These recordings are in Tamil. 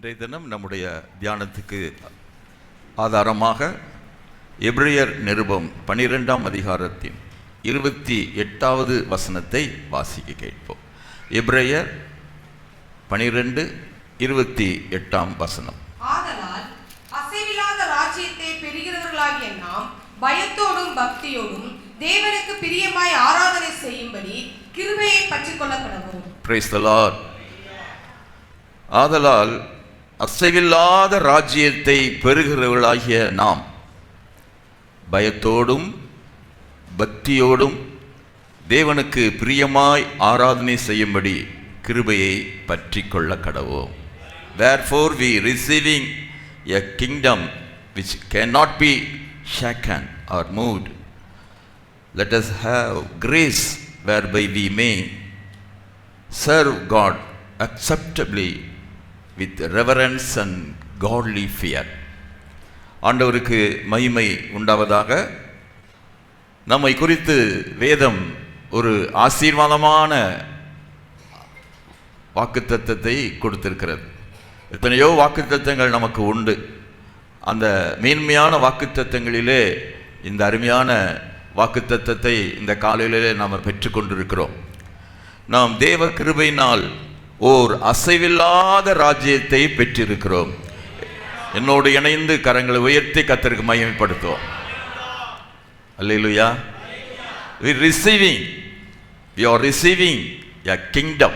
இன்றைய தினம் நம்முடைய தியானத்துக்கு ஆதாரமாக எபிரேயர் நிருபம் 12ஆம் அதிகாரத்தின் 28வது வசனத்தை வாசிக்க கேட்போம். எபிரேயர் 12:28 வசனம். ஆதலால் அசைவில்லாத ராஜ்யத்தை பெறுகிறவர்களாகிய நாம் பயத்தோடும் பக்தியோடும் தேவனுக்கு பிரியமாய் ஆராதனை செய்யும்படி கிருபையை பற்றிக்கொள்ள கடவோம். Praise the Lord. ஆதலால் அசைவில்லாத ராஜ்யத்தை பெறுகிறவர்களாகிய நாம் பயத்தோடும் பக்தியோடும் தேவனுக்கு பிரியமாய் ஆராதனை செய்யும்படி கிருபையை பற்றிக்கொள்ள கடவோம். Therefore we receiving a kingdom which cannot be shaken or moved, let us have grace whereby we may serve God acceptably with reverence and godly fear. ஆண்டவருக்கு மகிமை உண்டாவதாக. நம்மை குறித்து வேதம் ஒரு ஆசீர்வாதமான வாக்குத்தத்தத்தை கொடுத்திருக்கிறது. எத்தனையோ வாக்குத்தத்தங்கள் நமக்கு உண்டு. அந்த மேன்மையான வாக்குத்தத்தங்களிலே இந்த அருமையான வாக்குத்தத்தத்தை இந்த காலையிலே நாம் பெற்றுக்கொண்டிருக்கிறோம். நாம் தேவ கிருபையினால் ஓர் அசைவில்லாத ராஜ்யத்தை பெற்றிருக்கிறோம். என்னோடு இணைந்து கரங்களை உயர்த்தி கர்த்தருக்கு மகிமைப்படுத்துவோம். அல்லேலூயா. we are receiving a kingdom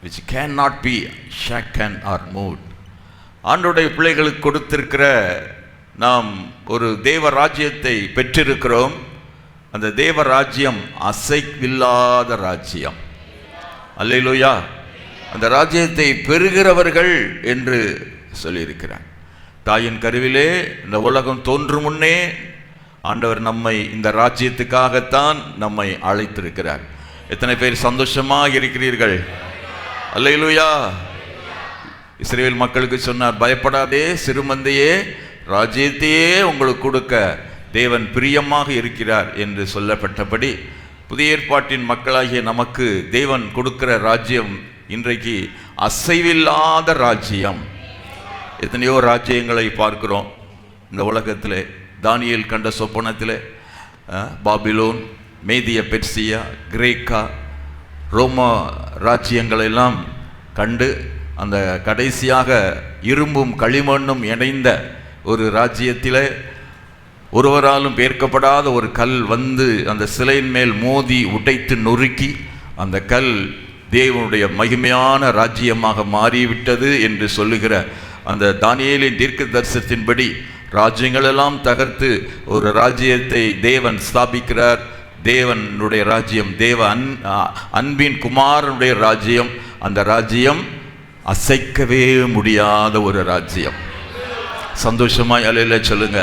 which cannot be shaken or moved. ஆண்டவருடைய பிள்ளைகளுக்கு கொடுத்திருக்கிற நாம் ஒரு தேவ ராஜ்யத்தை பெற்றிருக்கிறோம். அந்த தேவ ராஜ்யம் அசைவில்லாத ராஜ்யம். அல்லேலூயா. அந்த ராஜ்யத்தை பெறுகிறவர்கள் என்று சொல்லியிருக்கிறார். தாயின் கருவிலே இந்த உலகம் தோன்றும் முன்னே ஆண்டவர் நம்மை இந்த ராஜ்யத்துக்காகத்தான் நம்மை அழைத்திருக்கிறார். எத்தனை பேர் சந்தோஷமாக இருக்கிறீர்கள்? அல்லேலூயா. இஸ்ரவேல் மக்களுக்கு சொன்னார், பயப்படாதே சிறுமந்தையே, ராஜ்யத்தையே உங்களுக்கு கொடுக்க தேவன் பிரியமாக இருக்கிறார் என்று சொல்லப்பட்டபடி புதிய ஏற்பாட்டின் மக்களாகிய நமக்கு தேவன் கொடுக்கிற ராஜ்யம் இன்றைக்கு அசைவில்லாத ராஜ்யம். எத்தனையோ ராஜ்யங்களை பார்க்கிறோம் இந்த உலகத்தில். தானியேல் கண்ட சொப்பனத்தில் பாபிலோன், மேதிய பெர்சியா, கிரேக்கா, ரோமா ராஜ்யங்களெல்லாம் கண்டு அந்த கடைசியாக இரும்பும் களிமண்ணும் இணைந்த ஒரு ராஜ்யத்தில் ஒருவராலும் பேர்க்கப்படாத ஒரு கல் வந்து அந்த சிலையின் மேல் மோதி உடைத்து நொறுக்கி அந்த கல் தேவனுடைய மகிமையான ராஜ்யமாக மாறிவிட்டது என்று சொல்லுகிற அந்த தானியேலின் தீர்க்க தரிசனத்தின்படி ராஜ்யங்களெல்லாம் தகர்த்து ஒரு ராஜ்யத்தை தேவன் ஸ்தாபிக்கிறார். தேவனுடைய ராஜ்யம், தேவ அன்பின் குமாரனுடைய ராஜ்யம். அந்த ராஜ்யம் அசைக்கவே முடியாத ஒரு ராஜ்யம். சந்தோஷமாய் அல்லேலூயா சொல்லுங்க.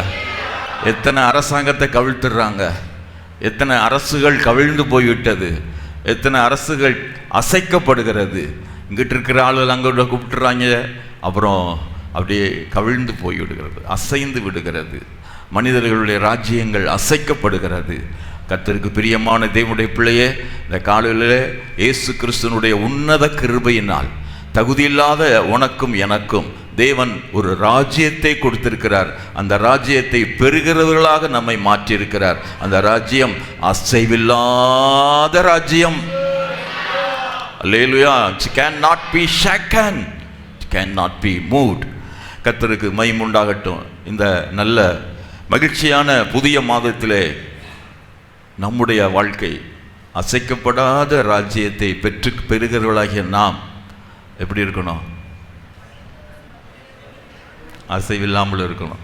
எத்தனை அரசாங்கத்தை கவிழ்த்துடுறாங்க, எத்தனை அரசுகள் கவிழ்ந்து போய்விட்டது, எத்தனை அரசுகள் அசைக்கப்படுகிறது. இங்கிட்டு இருக்கிற ஆளுகள் அங்கே கூப்பிட்டுறாங்க, அப்புறம் அப்படியே கவிழ்ந்து போய்விடுகிறது, அசைந்து விடுகிறது. மனிதர்களுடைய ராஜ்யங்கள் அசைக்கப்படுகிறது. கர்த்தருக்கு பிரியமான தேவனுடைய பிள்ளையே, இந்த காலையிலே இயேசு கிறிஸ்துவனுடைய உன்னத கிருபையினால் தகுதியில்லாத உனக்கும் எனக்கும் தேவன் ஒரு ராஜ்யத்தை கொடுத்திருக்கிறார். அந்த ராஜ்யத்தை பெறுகிறவர்களாக நம்மை மாற்றியிருக்கிறார். அந்த ராஜ்யம் அசைவில்லாத ராஜ்யம். அல்லேலூயா. It cannot be shaken, it cannot be moved. கர்த்தருக்கு மகிமை உண்டாகட்டும். இந்த நல்ல மகிழ்ச்சியான புதிய மாதத்திலே நம்முடைய வாழ்க்கை அசைக்கப்படாத ராஜ்யத்தை பெறுகிறவர்களாகிய நாம் எப்படி இருக்கணும்? அசைவில்லாமல் இருக்கணும்.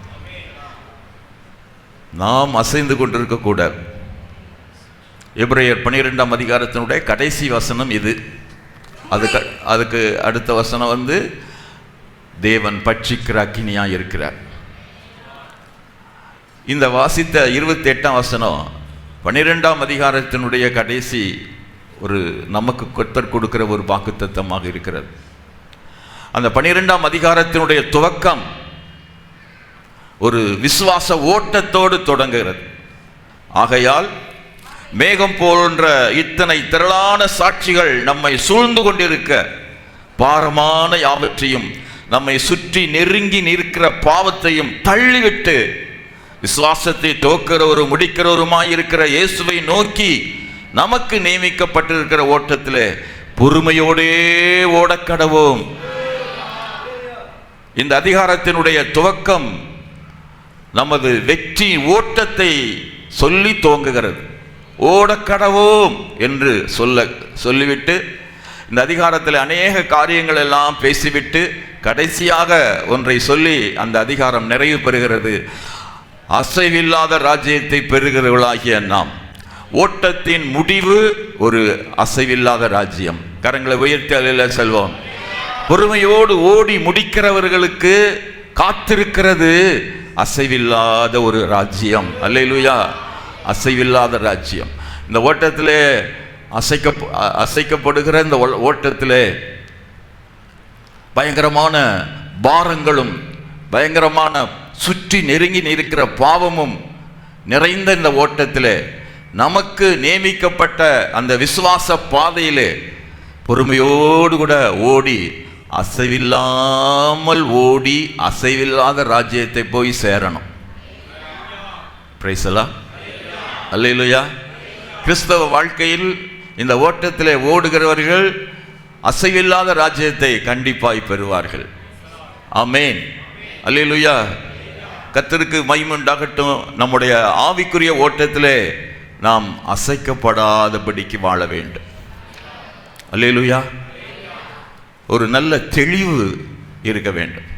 நாம் அசைந்து கொண்டிருக்கக்கூடாது. எபிரேயர் 12ஆம் அதிகாரத்தினுடைய கடைசி வசனம் இது. அதுக்கு அடுத்த வசனம் வந்து தேவன் பட்சிக்கிற அக்கினியாக இருக்கிறார். இந்த வாசித்த 28ஆம் வசனம் 12ஆம் அதிகாரத்தினுடைய கடைசி ஒரு நமக்கு கர்த்தர் கொடுக்கிற ஒரு வாக்குத்தத்தமாக இருக்கிறது. அந்த 12ஆம் அதிகாரத்தினுடைய துவக்கம் ஒரு விசுவாச ஓட்டத்தோடு தொடங்குகிறது. ஆகையால் மேகம் போன்ற இத்தனை திரளான சாட்சிகள் நம்மை சூழ்ந்து கொண்டிருக்க பாரமான யாவற்றையும் நம்மை சுற்றி நெருங்கி நிற்கிற பாவத்தையும் தள்ளிவிட்டு விசுவாசத்தை துவக்கிறவரும் முடிக்கிறவருமாய் இருக்கிற இயேசுவை நோக்கி நமக்கு நியமிக்கப்பட்டிருக்கிற ஓட்டத்திலே பொறுமையோடே ஓடக்கடவோம். இந்த அதிகாரத்தினுடைய துவக்கம் நமது வெற்றி ஓட்டத்தை சொல்லி துவங்குகிறது. ஓடக்கடவோம் என்று சொல்லிவிட்டு இந்த அதிகாரத்தில் அநேக காரியங்கள் எல்லாம் பேசிவிட்டு கடைசியாக ஒன்றை சொல்லி அந்த அதிகாரம் நிறைவு பெறுகிறது. அசைவில்லாத ராஜ்யத்தை பெறுகிறவர்களாகிய நாம். ஓட்டத்தின் முடிவு ஒரு அசைவில்லாத ராஜ்யம். கரங்களை உயர்த்தி அல்லேலூயா செல்வோம். பொறுமையோடு ஓடி முடிக்கிறவர்களுக்கு காத்திருக்கிறது அசைவில்லாத ஒரு ராஜ்யம். அல்லேலூயா, அசைவில்லாத ராஜ்யம். இந்த ஓட்டத்திலே அசைக்கப்படுகிற இந்த ஓட்டத்திலே பயங்கரமான பாரங்களும் பயங்கரமான சுற்றி நெருங்கி இருக்கிற பாவமும் நிறைந்த இந்த ஓட்டத்திலே நமக்கு நியமிக்கப்பட்ட அந்த விசுவாச பாதையிலே பொறுமையோடு கூட ஓடி அசைவில்லாமல் ஓடி அசைவில்லாத ராஜ்யத்தை போய் சேரணும். பிரைஸ் எல்லாம் அல்லேலூயா. கிறிஸ்தவ வாழ்க்கையில் இந்த ஓட்டத்திலே ஓடுகிறவர்கள் அசைவில்லாத ராஜ்யத்தை கண்டிப்பாய் பெறுவார்கள். ஆமென், அல்லேலூயா. கர்த்தருக்கு மகிமை உண்டாகட்டும். நம்முடைய ஆவிக்குரிய ஓட்டத்திலே நாம் அசைக்கப்படாதபடிக்கு வாழ வேண்டும். அல்லேலூயா. ஒரு நல்ல தெளிவு இருக்க வேண்டும்.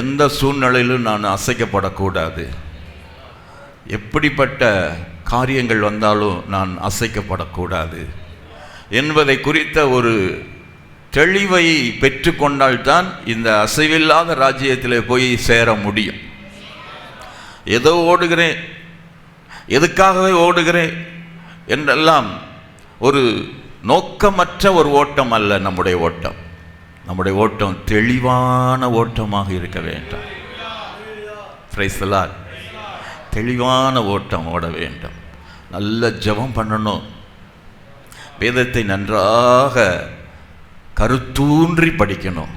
எந்த சூழ்நிலையிலும் நான் அசைக்கப்படக்கூடாது. எப்படிப்பட்ட காரியங்கள் வந்தாலும் நான் அசைக்கப்படக்கூடாது என்பதை குறித்த ஒரு தெளிவை பெற்றுக்கொண்டால்தான் இந்த அசைவில்லாத ராஜ்யத்தில் போய் சேர முடியும். ஏதோ ஓடுகிறேன், எதுக்காகவே ஓடுகிறேன் என்றெல்லாம் ஒரு நோக்கமற்ற ஒரு ஓட்டம் அல்ல நம்முடைய ஓட்டம். நம்முடைய ஓட்டம் தெளிவான ஓட்டமாக இருக்க வேண்டும். Price the Lord. தெளிவான ஓட்டம் ஓட வேண்டும். நல்ல ஜெபம் பண்ணணும். வேதத்தை நன்றாக கருத்தூன்றி படிக்கணும்.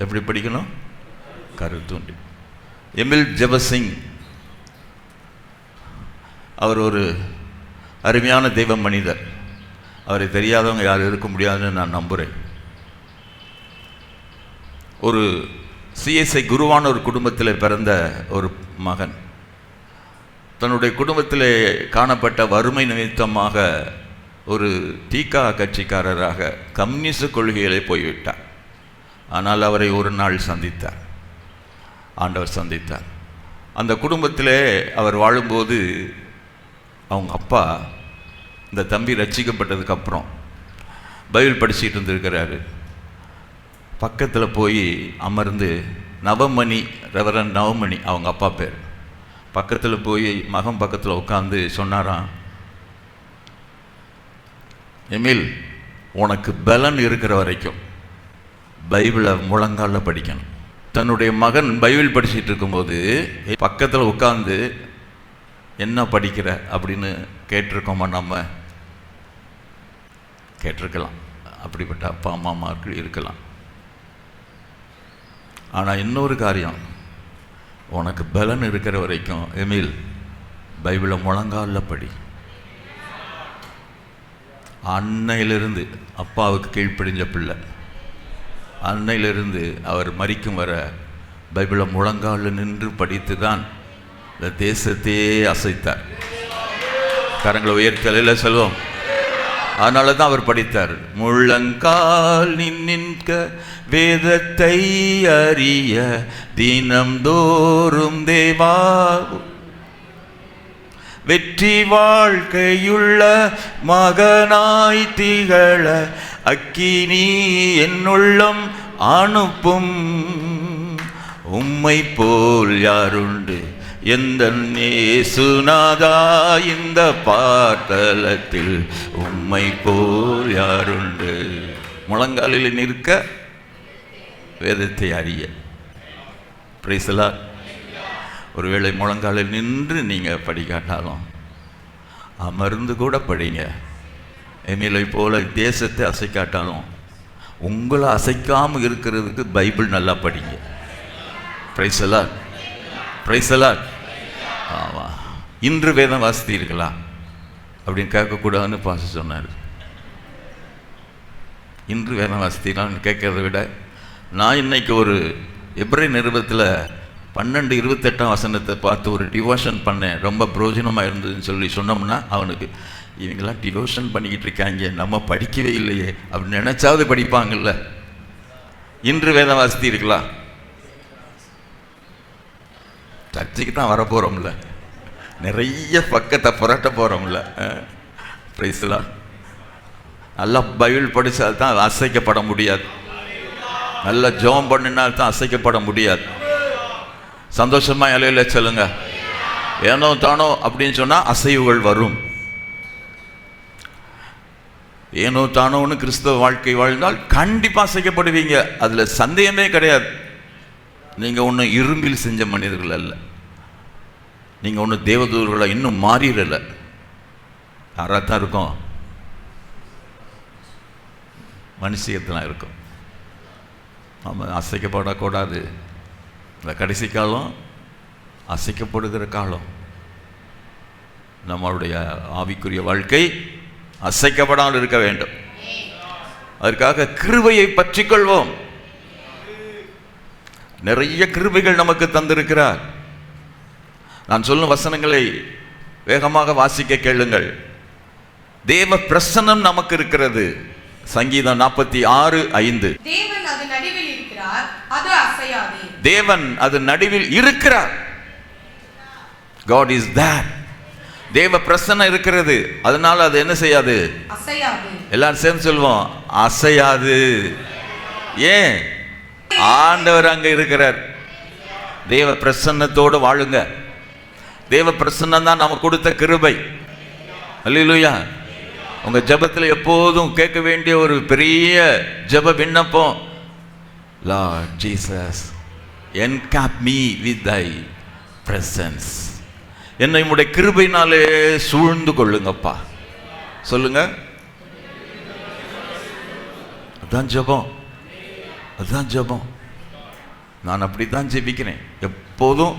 எப்படி படிக்கணும்? கருத்தூன்றி. எமில் ஜெபசிங் அவர் ஒரு அருமையான தெய்வ மனிதர். அவரை தெரியாதவங்க யாரும் இருக்க முடியாதுன்னு நான் நம்புகிறேன். ஒரு சிஎஸ்ஐ குருவான ஒரு குடும்பத்தில் பிறந்த ஒரு மகன் தன்னுடைய குடும்பத்தில் காணப்பட்ட வறுமை நிமித்தமாக ஒரு தீகா கட்சிக்காரராக கம்யூனிச கொள்கைகளை போய்விட்டார். ஆனால் அவரை ஒரு நாள் சந்தித்தார், ஆண்டவர் சந்தித்தார். அந்த குடும்பத்தில் அவர் வாழும்போது அவங்க அப்பா இந்த தம்பி ரட்சிக்கப்பட்டதுக்கப்புறம் பைபிள் படிச்சுட்டு இருந்திருக்கிறாரு. பக்கத்தில் போய் அமர்ந்து நவமணி, ரெவரண்ட் நவமணி அவங்க அப்பா பேர், பக்கத்தில் போய் மகன் பக்கத்தில் உட்காந்து சொன்னாராம், எமில், உனக்கு பலன் இருக்கிற வரைக்கும் பைபிளை முழங்காலில் படிக்கணும். தன்னுடைய மகன் பைபிள் படிச்சுட்டு இருக்கும்போது பக்கத்தில் உட்காந்து என்ன படிக்கிற அப்படின்னு கேட்டிருக்கோமா? நம்ம கேட்டிருக்கலாம். அப்படிப்பட்ட அப்பா அம்மாமார்கள் இருக்கலாம். ஆனால் இன்னொரு காரியம், உனக்கு பலன் இருக்கிற வரைக்கும் எமில் பைபிளை முழங்காலில் படி. அன்னையிலிருந்து அப்பாவுக்கு கீழ்ப்படிஞ்ச பிள்ளை, அன்னையிலிருந்து அவர் மரிக்கும் வர பைபிளை முழங்காலில் நின்று படித்து தான் இந்த தேசத்தையே அசைத்தார். கரங்களை உயர்த்தல செல்வம். அதனால தான் அவர் படித்தார். முழங்கால் நின்க வேதத்தை அறிய தினம்தோறும் தேவா வெற்றி வாழ்க்கையுள்ள மகனாய் திகழ அக்கினி என்னுள்ளம் அனுப்பும். உம்மை போல் யாருண்டு எந்த இயேசுநாதா, இந்த பாட்டலத்தில் உம்மை போல் யாருண்டு. முழங்காலில் நிற்க வேதத்தை அறிய. Price the Lord. ஒருவேளை முழங்காலில் நின்று நீங்கள் படிக்காட்டாலும் அமர்ந்து கூட படிங்க. எமிலை போல தேசத்தை அசைக்காட்டாலும் உங்களை அசைக்காமல் இருக்கிறதுக்கு பைபிள் நல்லா படிங்க. Praise a lot, praise a lot. ஆமாம். இன்று வேதம் வாசித்தீர்களா அப்படின்னு கேட்கக்கூடாதுன்னு பாஸ்டர் சொன்னார். இன்று வேதம் வாசித்தீங்களான்னு கேட்கறத விட, நான் இன்னைக்கு ஒரு எபிரேயர் நிருபத்தில் 12:28 பார்த்து ஒரு டிவோஷன் பண்ணேன், ரொம்ப பிரயோஜனமாக இருந்ததுன்னு சொல்லி சொன்னோம்னா, அவனுக்கு இவங்கெல்லாம் டிவோஷன் பண்ணிக்கிட்டு இருக்காங்க, நம்ம படிக்கவே இல்லையே அப்படின்னு நினச்சாவது படிப்பாங்கல்ல. இன்று வேதம் வாசித்தீர்களா? சர்ச்சைக்கு தான் வரப்போகிறோம்ல, நிறைய பக்கத்தை புரட்ட போகிறோம்ல. பிரைஸ்லாம் நல்லா பைபிள் படித்தால் தான் அசைக்கப்பட முடியாது. நல்லா ஜெபம் பண்ணினால் தான் அசைக்கப்பட முடியாது. சந்தோஷமாக இலையில சொல்லுங்க. ஏனோ தானோ அப்படின்னு சொன்னால் அசைவுகள் வரும். ஏனோ தானோன்னு கிறிஸ்தவ வாழ்க்கை வாழ்ந்தால் கண்டிப்பாக அசைக்கப்படுவீங்க, அதில் சந்தேகமே கிடையாது. நீங்கள் ஒன்றும் இரும்பில் செஞ்ச மனிதர்கள் அல்ல, நீங்கள் ஒன்றும் தேவதூர்களை இன்னும் மாறிடலை. யாராக தான் இருக்கும், மனுஷியத்தெல்லாம் இருக்கும். நம்ம அசைக்கப்படக்கூடாது. இந்த கடைசி காலம் அசைக்கப்படுகிற காலம். நம்மளுடைய ஆவிக்குரிய வாழ்க்கை அசைக்கப்படாமல் இருக்க வேண்டும். அதற்காக கிருபையை பற்றி கொள்வோம். நிறைய கிருபைகள் நமக்கு தந்திருக்கிறார். நான் சொல்லும் வசனங்களை வேகமாக வாசிக்க கேளுங்கள். தேவ பிரசன்னம் நமக்கு இருக்கிறது. சங்கீதம் 46:5. தேவன் அது நடுவில் இருக்கிறார், அது அசையாது. தேவன் அது நடுவில் இருக்கிறார். God is there. தேவ பிரசன்னம் இருக்கிறது, அதனால அது என்ன செய்யாது? அசையாது. எல்லாரும் சேர்ந்து சொல்வோம், அசையாது. ஏன்? ஆண்டவர் அங்க இருக்கிறார். தேவ பிரசன்னத்தோடு வாழுங்க. தேவ பிரசன்னம் தான் நமக்கு கொடுத்த கிருபை. அல்லேலூயா. உங்க ஜெபத்தில் எப்போதும் கேட்க வேண்டிய ஒரு பெரிய ஜெப விண்ணப்பம், Lord Jesus, encamp me with thy presence. என்னை உம்முடைய கிருபையினாலே சூழ்ந்து கொள்ளுங்கப்பா. சொல்லுங்க. அதான் ஜெபம், அதுதான் ஜெபம். நான் அப்படித்தான் ஜெபிக்கிறேன் எப்போதும்.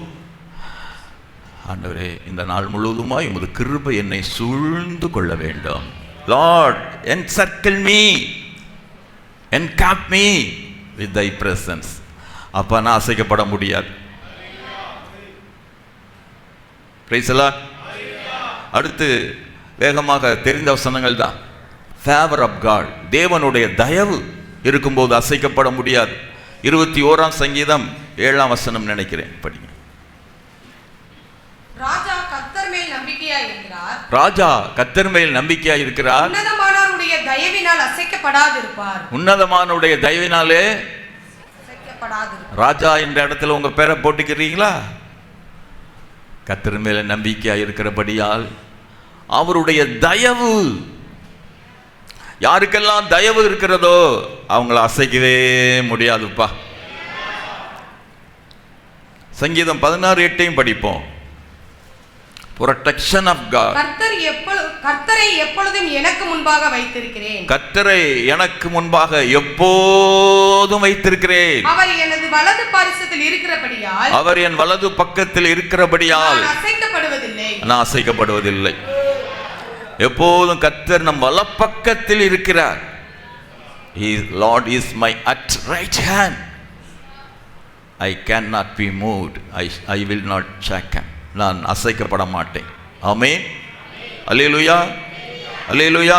ஆண்டவரே, இந்த நாள் முழுவதுமாய் உமது கிருபை என்னை சூழ்ந்து கொள்ள வேண்டும். Lord, encircle me, encamp me with thy presence. அப்ப நான் அசைக்கப்பட முடியாது. Praise the Lord. அடுத்து வேகமாக தெரிந்த வசனங்கள் தான். Favor of God, தேவனுடைய தயவு இருக்கும்போது அசைக்கப்பட முடியாது. 21ஆம் சங்கீதம் 7ஆம் வசனம் நினைக்கிறேன், படிங்க. ராஜா கர்த்தர் மேல் நம்பிக்கையாய் இருக்கிறார். ராஜா கர்த்தர் மேல் நம்பிக்கையாய் இருக்கிறார். உன்னதமானவருடைய தயவினால் அசைக்கப்படாதிருப்பார். உன்னதமானவருடைய தயவினாலே அசைக்கப்படாதிருப்பார். ராஜா என்ற இடத்துல உங்க பேரை போட்டுக்கிறீங்களா? கர்த்தர் மேல நம்பிக்கையாய் இருக்கிறபடியால் அவருடைய தயவு, யாருக்கெல்லாம் தயவு இருக்கிறதோ அவங்கள அசைக்கவே முடியாதுப்பா. சங்கீதம் 16:8 படிப்போம். Protection of God. கர்த்தரை எப்பொழுதும் எனக்கு முன்பாக வைத்திருக்கிறேன். கர்த்தரை எனக்கு முன்பாக எப்போதும் வைத்திருக்கிறேன். அவர் எனது வலது பாரிசத்தில் இருக்கிறபடியால், அவர் என் வலது பக்கத்தில் இருக்கிறபடியால் நான் அசைக்கப்படுவதில்லை. நான் அசைக்கப்படுவதில்லை. எப்போதும் கர்த்தர் நம் வலப்பக்கத்தில் இருக்கிறார். Lord is my at right hand. I cannot be moved. I will not shaken. நான் அசைக்கப்பட மாட்டேன். ஆமென். அல்லேலூயா, அல்லேலூயா.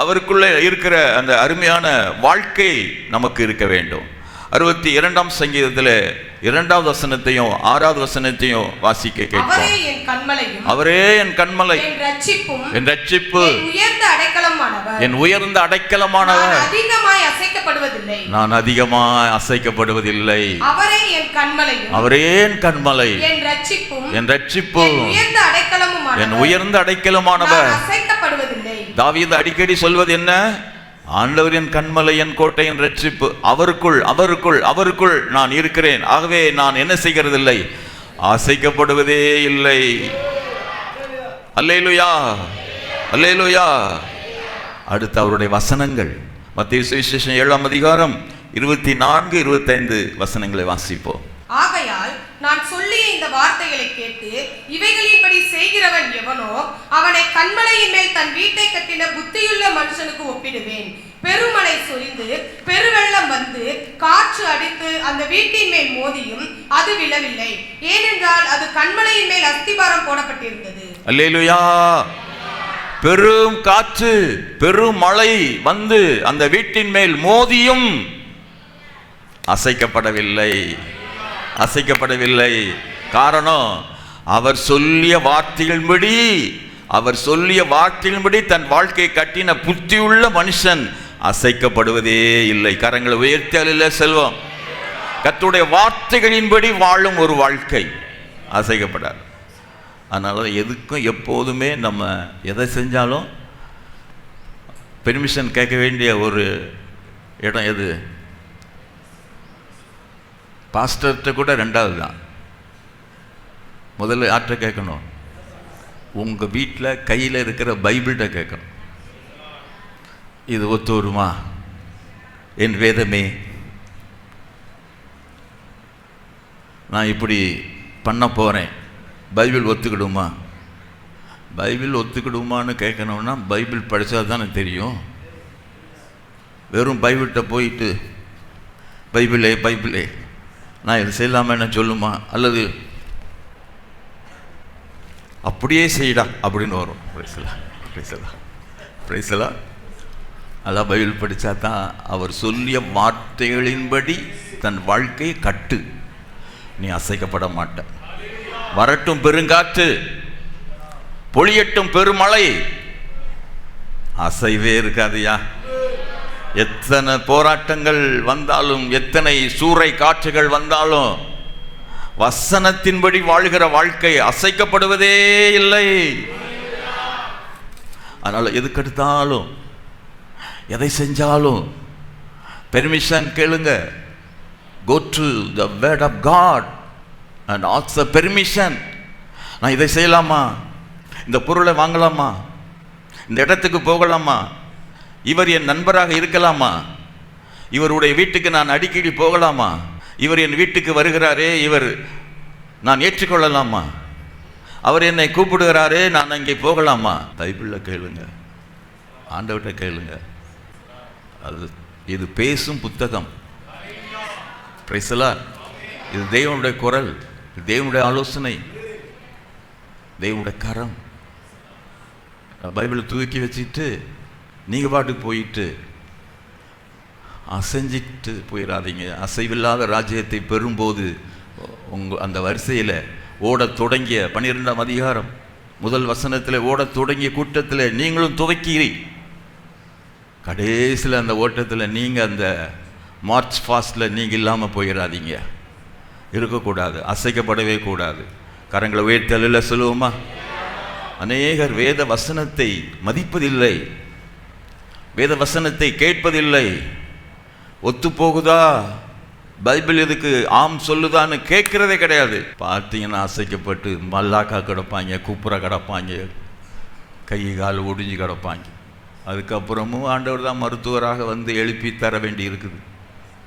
அவருக்குள்ளே இருக்கிற அந்த அருமையான வாழ்க்கை நமக்கு இருக்க வேண்டும். 62ஆம் சங்கீதத்தில் 2வது வசனத்தையும் 6வது வசனத்தையும் வாசிக்க கேட்போம். அவரே என் கன்மலையும், அவரே என் கன்மலை, என் ரட்சிப்பும், என் ரட்சிப்பு, என் உயர்ந்த அடைக்கலமானவர், என் உயர்ந்த அடைக்கலமானவர். நான் அதிகமாய் அசைக்கப்படுவதில்லை. நான் அதிகமாய் அசைக்கப்படுவதில்லை. அவரே என் கன்மலையும், அவரே என் கன்மலை, என் ரட்சிப்பும், என் ரட்சிப்பு, என் உயர்ந்த அடைக்கலமுமானவர். என் உயர்ந்த அடைக்கலமானவர். நான் அசைக்கப்படுவதில்லை. தாவீது அடிக்கடி சொல்வது என்ன? ஆண்டவர் என் கன்மலை, என் கோட்டை, என் ரட்சிப்பு, அவருக்குள் அவருக்குள் அவருக்குள் நான் இருக்கிறேன். ஆகவே நான் என்ன செய்கிறதில்லை? அசைக்கப்படுவதே இல்லை. அல்லேலூயா, அல்லேலூயா. அடுத்து அவருடைய வசனங்கள், மத்தேயு சுவிசேஷம் 7ஆம் அதிகாரம் 24, 25 வசனங்களை வாசிப்போம். ஆகையால் நான் சொல்லிய இந்த வார்த்தைகளை கேட்டு இவைகளின்படி செய்கிறவன் எவனோ அவனை கன்மலையின் மேல் தன் வீட்டை கட்டின புத்தியுள்ள மனுஷனுக்கு ஒப்பிடுவேன். பெருமழை சொரிந்து பெருவெள்ளம் வந்து காற்று அடித்து அந்த வீட்டின் மேல் மோதியும் அது விழவில்லை, ஏனென்றால் அது கன்மலையின் மேல் அஸ்திபாரம் போடப்பட்டிருந்தது. அல்லேலூயா. பெரும் காற்று பெரும் மழை வந்து அந்த வீட்டின் மேல் மோதியும் அசைக்கப்படவில்லை. காரணம், அவர் சொல்லிய வார்த்தைகளின்படி தன் வாழ்க்கையை கட்டின புத்தியுள்ள மனுஷன் அசைக்கப்படுவதே இல்லை. கரங்களை உயர்த்தியால் செல்வம். கர்த்தருடைய வார்த்தைகளின்படி வாழும் ஒரு வாழ்க்கை அசைக்கப்படாது. அதனால எதுக்கும் எப்போதுமே நம்ம எதை செஞ்சாலும் பெர்மிஷன் கேட்க வேண்டிய ஒரு இடம் எது? பாஸ்டர்கிட்ட கூட ரெண்டாவது தான். முதல்ல யார்கிட்ட கேட்கணும்? உங்கள் வீட்டில் கையில் இருக்கிற பைபிள்கிட்ட கேட்கணும். இது ஒத்து வருமா? என் வேதமே, நான் இப்படி பண்ண போகிறேன், பைபிள் ஒத்துக்கிடுமா? பைபிள் ஒத்துக்கிடுமான்னு கேட்கணும்னா பைபிள் படித்தா தானே தெரியும். வெறும் பைபிள்கிட்ட போயிட்டு பைபிளே நான் இது செய்யலாமா என்ன சொல்லுமா, அல்லது அப்படியே செய்யடா அப்படின்னு வரும். பிரைஸ்லாம் அதான் பைபிள் படித்தா தான் அவர் சொல்லிய வார்த்தைகளின்படி தன் வாழ்க்கையை கட்டு, நீ அசைக்கப்பட மாட்ட. வரட்டும் பெருங்காற்று, பொழியட்டும் பெருமழை, அசைவே இருக்காதுயா. எத்தனை போராட்டங்கள் வந்தாலும், எத்தனை சூறை காற்றுகள் வந்தாலும், வசனத்தின்படி வாழ்கிற வாழ்க்கை அசைக்கப்படுவதே இல்லை. அதனால எதுக்கெடுத்தாலும் எதை செஞ்சாலும் பெர்மிஷன் கேளுங்க. Go to the word of God and ask the permission. நான் இதை செய்யலாமா? இந்த பொருளை வாங்கலாமா? இந்த இடத்துக்கு போகலாமா? இவர் என் நண்பராக இருக்கலாமா? இவருடைய வீட்டுக்கு நான் அடிக்கடி போகலாமா? இவர் என் வீட்டுக்கு வருகிறாரே, இவர் நான் ஏற்றுக்கொள்ளலாமா? அவர் என்னை கூப்பிடுகிறாரே, நான் அங்கே போகலாமா? பைபிளில் கேளுங்க, ஆண்டவர்கிட்ட கேளுங்க. இது பேசும் புத்தகம். Price the Lord. இது தேவனுடைய குரல், தேவனுடைய ஆலோசனை, தேவனுடைய கரம். பைபிளை தூக்கி வச்சுட்டு நீங்கள் பாட்டுக்கு போயிட்டு அசைஞ்சிட்டு போயிடாதீங்க. அசைவில்லாத ராஜ்யத்தை பெறும்போது அந்த வரிசையில் ஓடத் தொடங்கிய 12ஆம் அதிகாரம் 1 வசனத்தில் ஓடத் தொடங்கிய கூட்டத்தில் நீங்களும் துவக்கி கடைசியில் அந்த ஓட்டத்தில் நீங்கள் அந்த மார்ச் ஃபாஸ்டில் நீங்கள் இல்லாமல் போயிடாதீங்க. இருக்கக்கூடாது, அசைக்கப்படவே கூடாது. கரங்களை உயர்த்தல சொல்லுவோமா? அநேகர் வேத வசனத்தை மதிப்பதில்லை, வேத வசனத்தை கேட்பதில்லை. ஒத்து போகுதா, பைபிள் எதுக்கு ஆம் சொல்லுதான்னு கேட்குறதே கிடையாது. பார்த்தீங்கன்னா அசைக்கப்பட்டு மல்லாக்கா கிடப்பாங்க, குப்புற கிடப்பாங்க, கை கால் ஒடிஞ்சு கிடப்பாங்க. அதுக்கப்புறமும் ஆண்டவர் தான் மருத்துவராக வந்து எழுப்பி தர வேண்டி இருக்குது.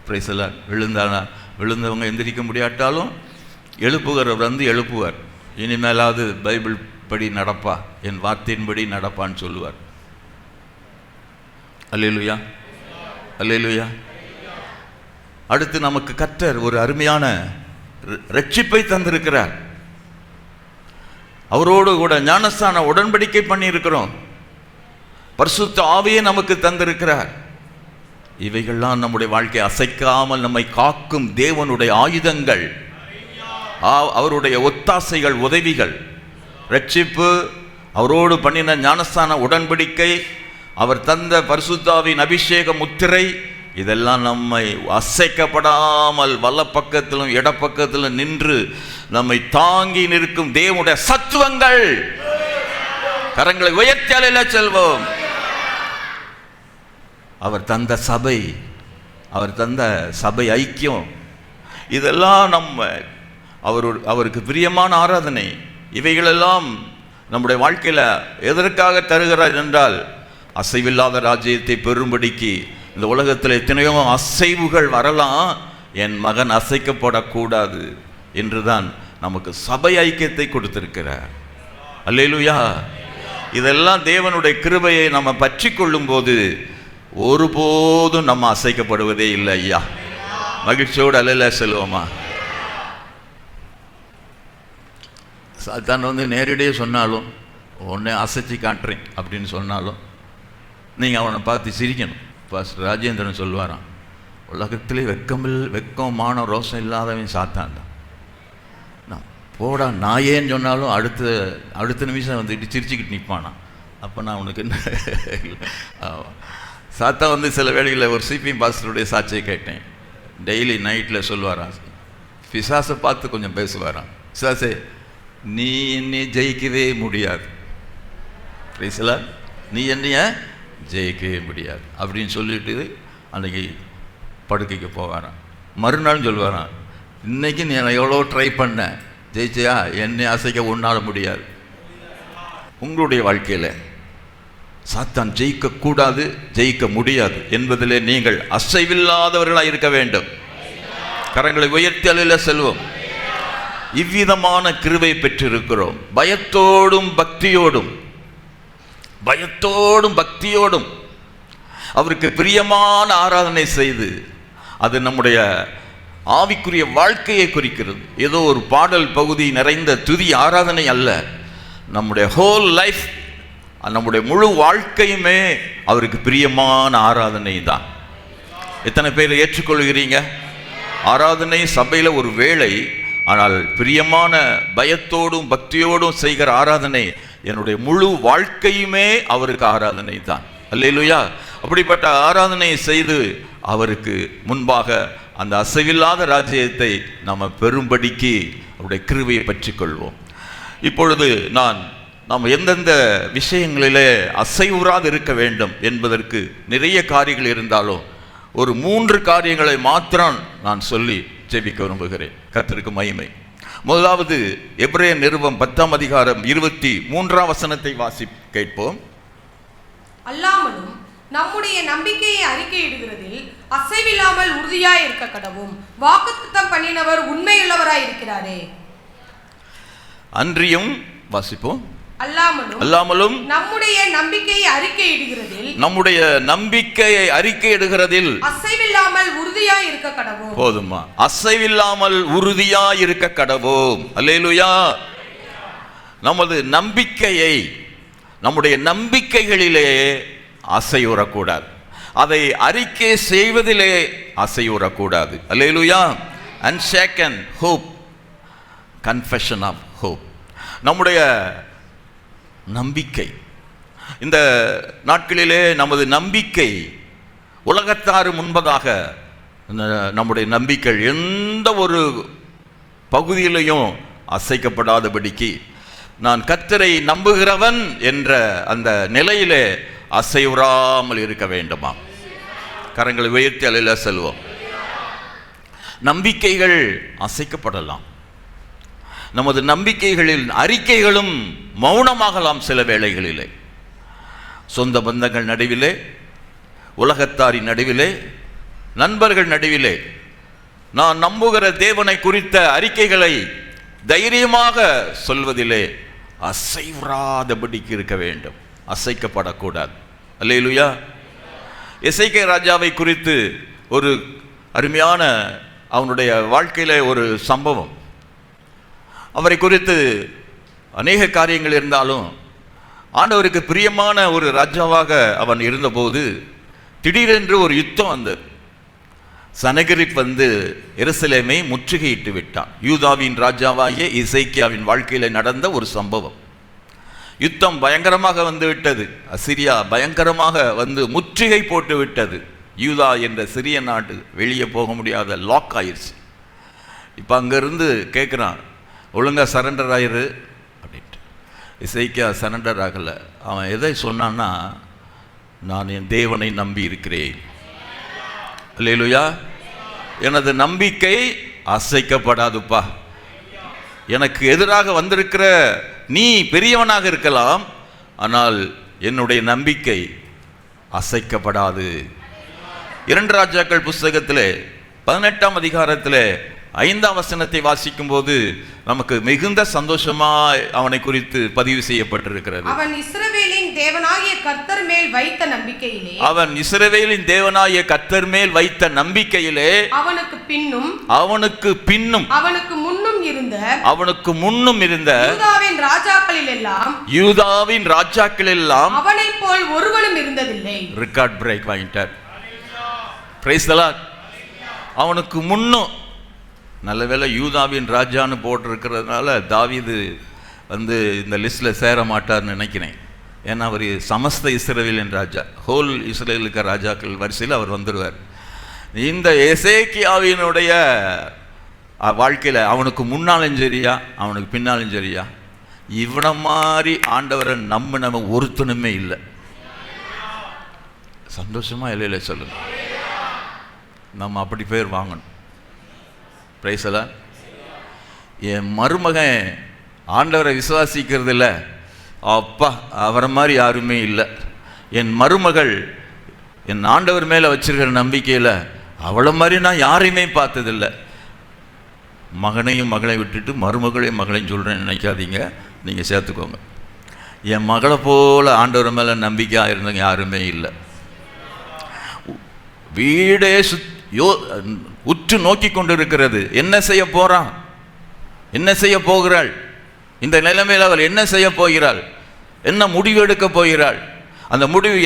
பிரைஸ்லாம் விழுந்தவங்க எந்திரிக்க முடியாட்டாலும் எழுப்புகிறவர் வந்து எழுப்புவார். இனிமேலாவது பைபிள் படி நடப்பா, என் வார்த்தையின்படி நடப்பான்னு சொல்லுவார். அல்லேலூயா, அல்லேலூயா. அடுத்து நமக்கு கர்த்தர் ஒரு அருமையான ரட்சிப்பை தந்திருக்கிறார். அவரோடு கூட ஞானஸ்தான உடன்படிக்கை பண்ணியிருக்கிறோம். பரிசுத்த ஆவியை நமக்கு தந்திருக்கிறார். இவைகள்லாம் நம்முடைய வாழ்க்கையை அசைக்காமல் நம்மை காக்கும் தேவனுடைய ஆயுதங்கள், அவருடைய ஒத்தாசைகள், உதவிகள். ரட்சிப்பு, அவரோடு பண்ணின ஞானஸ்தான உடன்படிக்கை, அவர் தந்த பரிசுத்தாவின் அபிஷேக முத்திரை, இதெல்லாம் நம்மை அசைக்கப்படாமல் வலப்பக்கத்திலும் இடப்பக்கத்திலும் நின்று நம்மை தாங்கி நிற்கும் தேவனுடைய சத்துவங்கள். கரங்களை உயர்த்தியால செல்வோம். அவர் தந்த சபை, அவர் தந்த சபை ஐக்கியம், இதெல்லாம் நம்ம அவருக்கு பிரியமான ஆராதனை. இவைகளெல்லாம் நம்முடைய வாழ்க்கையில் எதற்காக தருகிறார் என்றால், அசைவில்லாத ராஜ்யத்தை பெறும்படிக்கு இந்த உலகத்தில் எத்தனையோ அசைவுகள் வரலாம், என் மகன் அசைக்கப்படக்கூடாது என்றுதான் நமக்கு சபை ஐக்கியத்தை கொடுத்திருக்கிறார். அல்லேலூயா. இதெல்லாம் தேவனுடைய கிருபையை நம்ம பற்றி கொள்ளும் போது ஒருபோதும் நம்ம அசைக்கப்படுவதே இல்லை. ஐயா, மகிழ்ச்சியோடு அல்லேலூயா சொல்லுவோமா? சாத்தான் நேரடியாக சொன்னாலும், உன்னை அசைச்சி காட்டுறேன் அப்படின்னு சொன்னாலும் நீங்கள் அவனை பார்த்து சிரிக்கணும். பாஸ்டர் ராஜேந்திரன் சொல்வாராம், உலகத்திலே வெக்கம் மான ரோஷம் இல்லாதவன் சாத்தான் தான். நான் போடா நாயேன்னு சொன்னாலும் அடுத்த நிமிஷம் வந்துட்டு சிரிச்சுக்கிட்டு நிற்பானா. அப்போ நான் உனக்கு என்ன சாத்தா சில வேளைகளில் ஒரு சிபிஎம் பாஸ்டருடைய சாட்சியை கேட்டேன். டெய்லி நைட்டில் சொல்லுவாராம், பிசாசை பார்த்து கொஞ்சம் பேசுவாராம், பிசாசே நீ என்னை ஜெயிக்கவே முடியாது, நீ என்னைய ஜெயிக்கவே முடியாது அப்படின்னு சொல்லிட்டு அன்றைக்கி படுக்கைக்கு போவாராம். மறுநாள் சொல்வாராம், இன்றைக்கி நீ எவ்வளோ ட்ரை பண்ண, ஜெயிச்சியா, என்னை அசைக்க உன்னால் முடியாது. உங்களுடைய வாழ்க்கையில் சாத்தான் ஜெயிக்கக்கூடாது, ஜெயிக்க முடியாது என்பதிலே நீங்கள் அசைவில்லாதவர்களாக இருக்க வேண்டும். கரங்களை உயர்த்தி அல்ல செல்வோம். இவ்விதமான கிருபை பெற்றிருக்கிறோம். பயத்தோடும் பக்தியோடும் அவருக்கு பிரியமான ஆராதனை செய்து, அது நம்முடைய ஆவிக்குரிய வாழ்க்கையை குறிக்கிறது. ஏதோ ஒரு பாடல் பகுதி நிறைந்த துதி ஆராதனை அல்ல. நம்முடைய ஹோல் லைஃப், நம்முடைய முழு வாழ்க்கையுமே அவருக்கு பிரியமான ஆராதனை தான். எத்தனை பேர் ஏற்றுக்கொள்கிறீங்க? ஆராதனை சபையில் ஒரு வேளை, ஆனால் பிரியமான பயத்தோடும் பக்தியோடும் செய்கிற ஆராதனை என்னுடைய முழு வாழ்க்கையுமே அவருக்கு ஆராதனை தான். அல்லேலூயா. அப்படிப்பட்ட ஆராதனை செய்து அவருக்கு முன்பாக அந்த அசைவில்லாத ராஜ்யத்தை நாம் பெரும்படிக்கு அவருடைய கிருபையை பற்றி கொள்வோம். இப்பொழுது நாம் எந்தெந்த விஷயங்களிலே அசைவுறாது இருக்க வேண்டும் என்பதற்கு நிறைய காரியங்கள் இருந்தாலும் ஒரு 3 காரியங்களை மாத்திரம் நான் சொல்லி ஜெபிக்க விரும்புகிறேன். கர்த்தருக்கு மகிமை. முதலாவது எபிரேயர் நிருபம் 10ஆம் அதிகாரம் 23ஆம் வசனத்தை கேட்போம். அல்லாமலும் நம்முடைய நம்பிக்கையை அறிக்கையிடுகிறதில் அசைவில்லாமல் உறுதியாய் இருக்க கடவும் வாக்குத்தத்தம் பண்ணினவர் உண்மையுள்ளவராய் இருக்கிறாரே. அன்றியும் வாசிப்போம். அல்லாமலும் நம்முடைய நம்பிக்கையை அறிக்கையிடுகிறதில் அசைவில்லாமல் உறுதியாய் இருக்க கடவும். போதுமா? அசைவில்லாமல் உறுதியாய் இருக்க கடவும். அல்லேலூயா. நமது நம்பிக்கையை, நம்முடைய நம்பிக்கைகளிலே அசையுறக்கூடாது. அதை அறிக்கை செய்வதிலே அசையுறக்கூடாது. அல்லேலூயா. unshaken hope, confession of hope. நம்முடைய நம்பிக்கை, இந்த நாட்களிலே நமது நம்பிக்கை உலகத்தாறு முன்பதாக நம்முடைய நம்பிக்கை எந்த ஒரு பகுதியிலையும் அசைக்கப்படாதபடிக்கு நான் கர்த்தரை நம்புகிறவன் என்ற அந்த நிலையிலே அசைவுறாமல் இருக்க வேண்டுமா? கரங்களை உயர்த்தி அல்லேலூயா செல்வோம். நம்பிக்கைகள் அசைக்கப்படலாம். நமது நம்பிக்கைகளில் அறிக்கைகளும் மௌனமாகலாம். சில வேளைகளிலே சொந்த பந்தங்கள் நடுவிலே, உலகத்தாரின் நடுவிலே, நண்பர்கள் நடுவிலே நான் நம்புகிற தேவனை குறித்த அறிக்கைகளை தைரியமாக சொல்வதிலே அசைவராதபடிக்கு இருக்க வேண்டும், அசைக்கப்படக்கூடாது. அல்லேலூயா. எசேக்கியா ராஜாவை குறித்து ஒரு அருமையான அவனுடைய வாழ்க்கையிலே ஒரு சம்பவம். அவரை குறித்து அநேக காரியங்கள் இருந்தாலும் ஆண்டவருக்கு பிரியமான ஒரு ராஜாவாக அவன் இருந்தபோது திடீரென்று ஒரு யுத்தம் வந்தது. சனகரிப் எருசலேமை முற்றுகையிட்டு விட்டான். யூதாவின் ராஜாவாகிய எசேக்கியாவின் வாழ்க்கையில் நடந்த ஒரு சம்பவம். யுத்தம் பயங்கரமாக விட்டது. அசிரியா பயங்கரமாக முற்றுகை போட்டு விட்டது. யூதா என்ற சிறிய நாடு வெளியே போக முடியாத லாக் ஆயிடுச்சு. இப்போ அங்கேருந்து கேட்குறான், ஒழுங்கா சரண்டர் ஆயிரு அப்படின்ட்டு. எசேக்கியா சரண்டர் ஆகலை. அவன் எதை சொன்னான்னா, நான் என் தேவனை நம்பி இருக்கிறேன். அல்லேலூயா. எனது நம்பிக்கை அசைக்கப்படாதுப்பா. எனக்கு எதிராக வந்திருக்கிற நீ பெரியவனாக இருக்கலாம், ஆனால் என்னுடைய நம்பிக்கை அசைக்கப்படாது. 2 ராஜாக்கள் புஸ்தகத்திலே 18ஆம் அதிகாரத்திலே 5ஆம் வசனத்தை வாசிக்கும் போது நமக்கு மிகுந்த சந்தோஷமாய் அவனை குறித்து பதிவு செய்யப்பட்டிருக்கிறது. அவன் இஸ்ரவேலின் தேவனாகிய கர்த்தர் மேல் வைத்த நம்பிக்கையிலே வைத்த நம்பிக்கையிலே அவனுக்கு பின்னும் அவனுக்கு முன்னும் இருந்த யூதாவின் ராஜாக்கள் எல்லாம் அவனைப் போல் ஒருவனும் இருந்ததில்லை. ரெக்கார்ட் பிரேக் வாங்கிட்டார். Praise the lord. அவனுக்கு முன்னும், நல்லவேளை யூதாவின் ராஜான்னு போட்டிருக்கிறதுனால தாவீது இந்த லிஸ்ட்ல சேர மாட்டார்னு நினைக்கிறேன். ஏன்னா அவர் சமஸ்த இஸ்ரவேலின் ராஜா, ஹோல் இஸ்ரேலுக்கு ராஜாக்கள் வரிசையில் அவர் வந்துடுவார். இந்த எசேக்கியாவினுடைய வாழ்க்கையில் அவனுக்கு முன்னாலும் சரியா அவனுக்கு பின்னாலும் சரியா இவனை மாதிரி ஆண்டவரை நம்ம ஒருத்தனுமே இல்லை. சந்தோஷமா இல்லையில சொல்லுங்க. நம்ம அப்படி பேர் வாங்கணும். பிரைஸ் எல்லாம். என் மருமகன் ஆண்டவரை விசுவாசிக்கிறது இல்லை, அப்பா அவரை மாதிரி யாருமே இல்லை. என் மருமகள் என் ஆண்டவர் மேலே வச்சிருக்கிற நம்பிக்கையில் அவளை மாதிரி நான் யாரையுமே பார்த்ததில்லை. மகனையும் மகளை விட்டுட்டு மருமகளையும் மகளையும் சொல்கிறேன்னு நினைக்காதீங்க, நீங்கள் சேர்த்துக்கோங்க. என் மகளை போல் ஆண்டவர் மேலே நம்பிக்கையாக இருந்தவங்க யாருமே இல்லை. வீடே உற்று நோக்கி கொண்டு இருக்கிறது. என்ன செய்ய போறான், என்ன செய்ய போகிறாள், இந்த நிலைமையில் அவள் என்ன செய்ய போகிறாள், என்ன முடிவு எடுக்க போகிறாள், அந்த முடிவு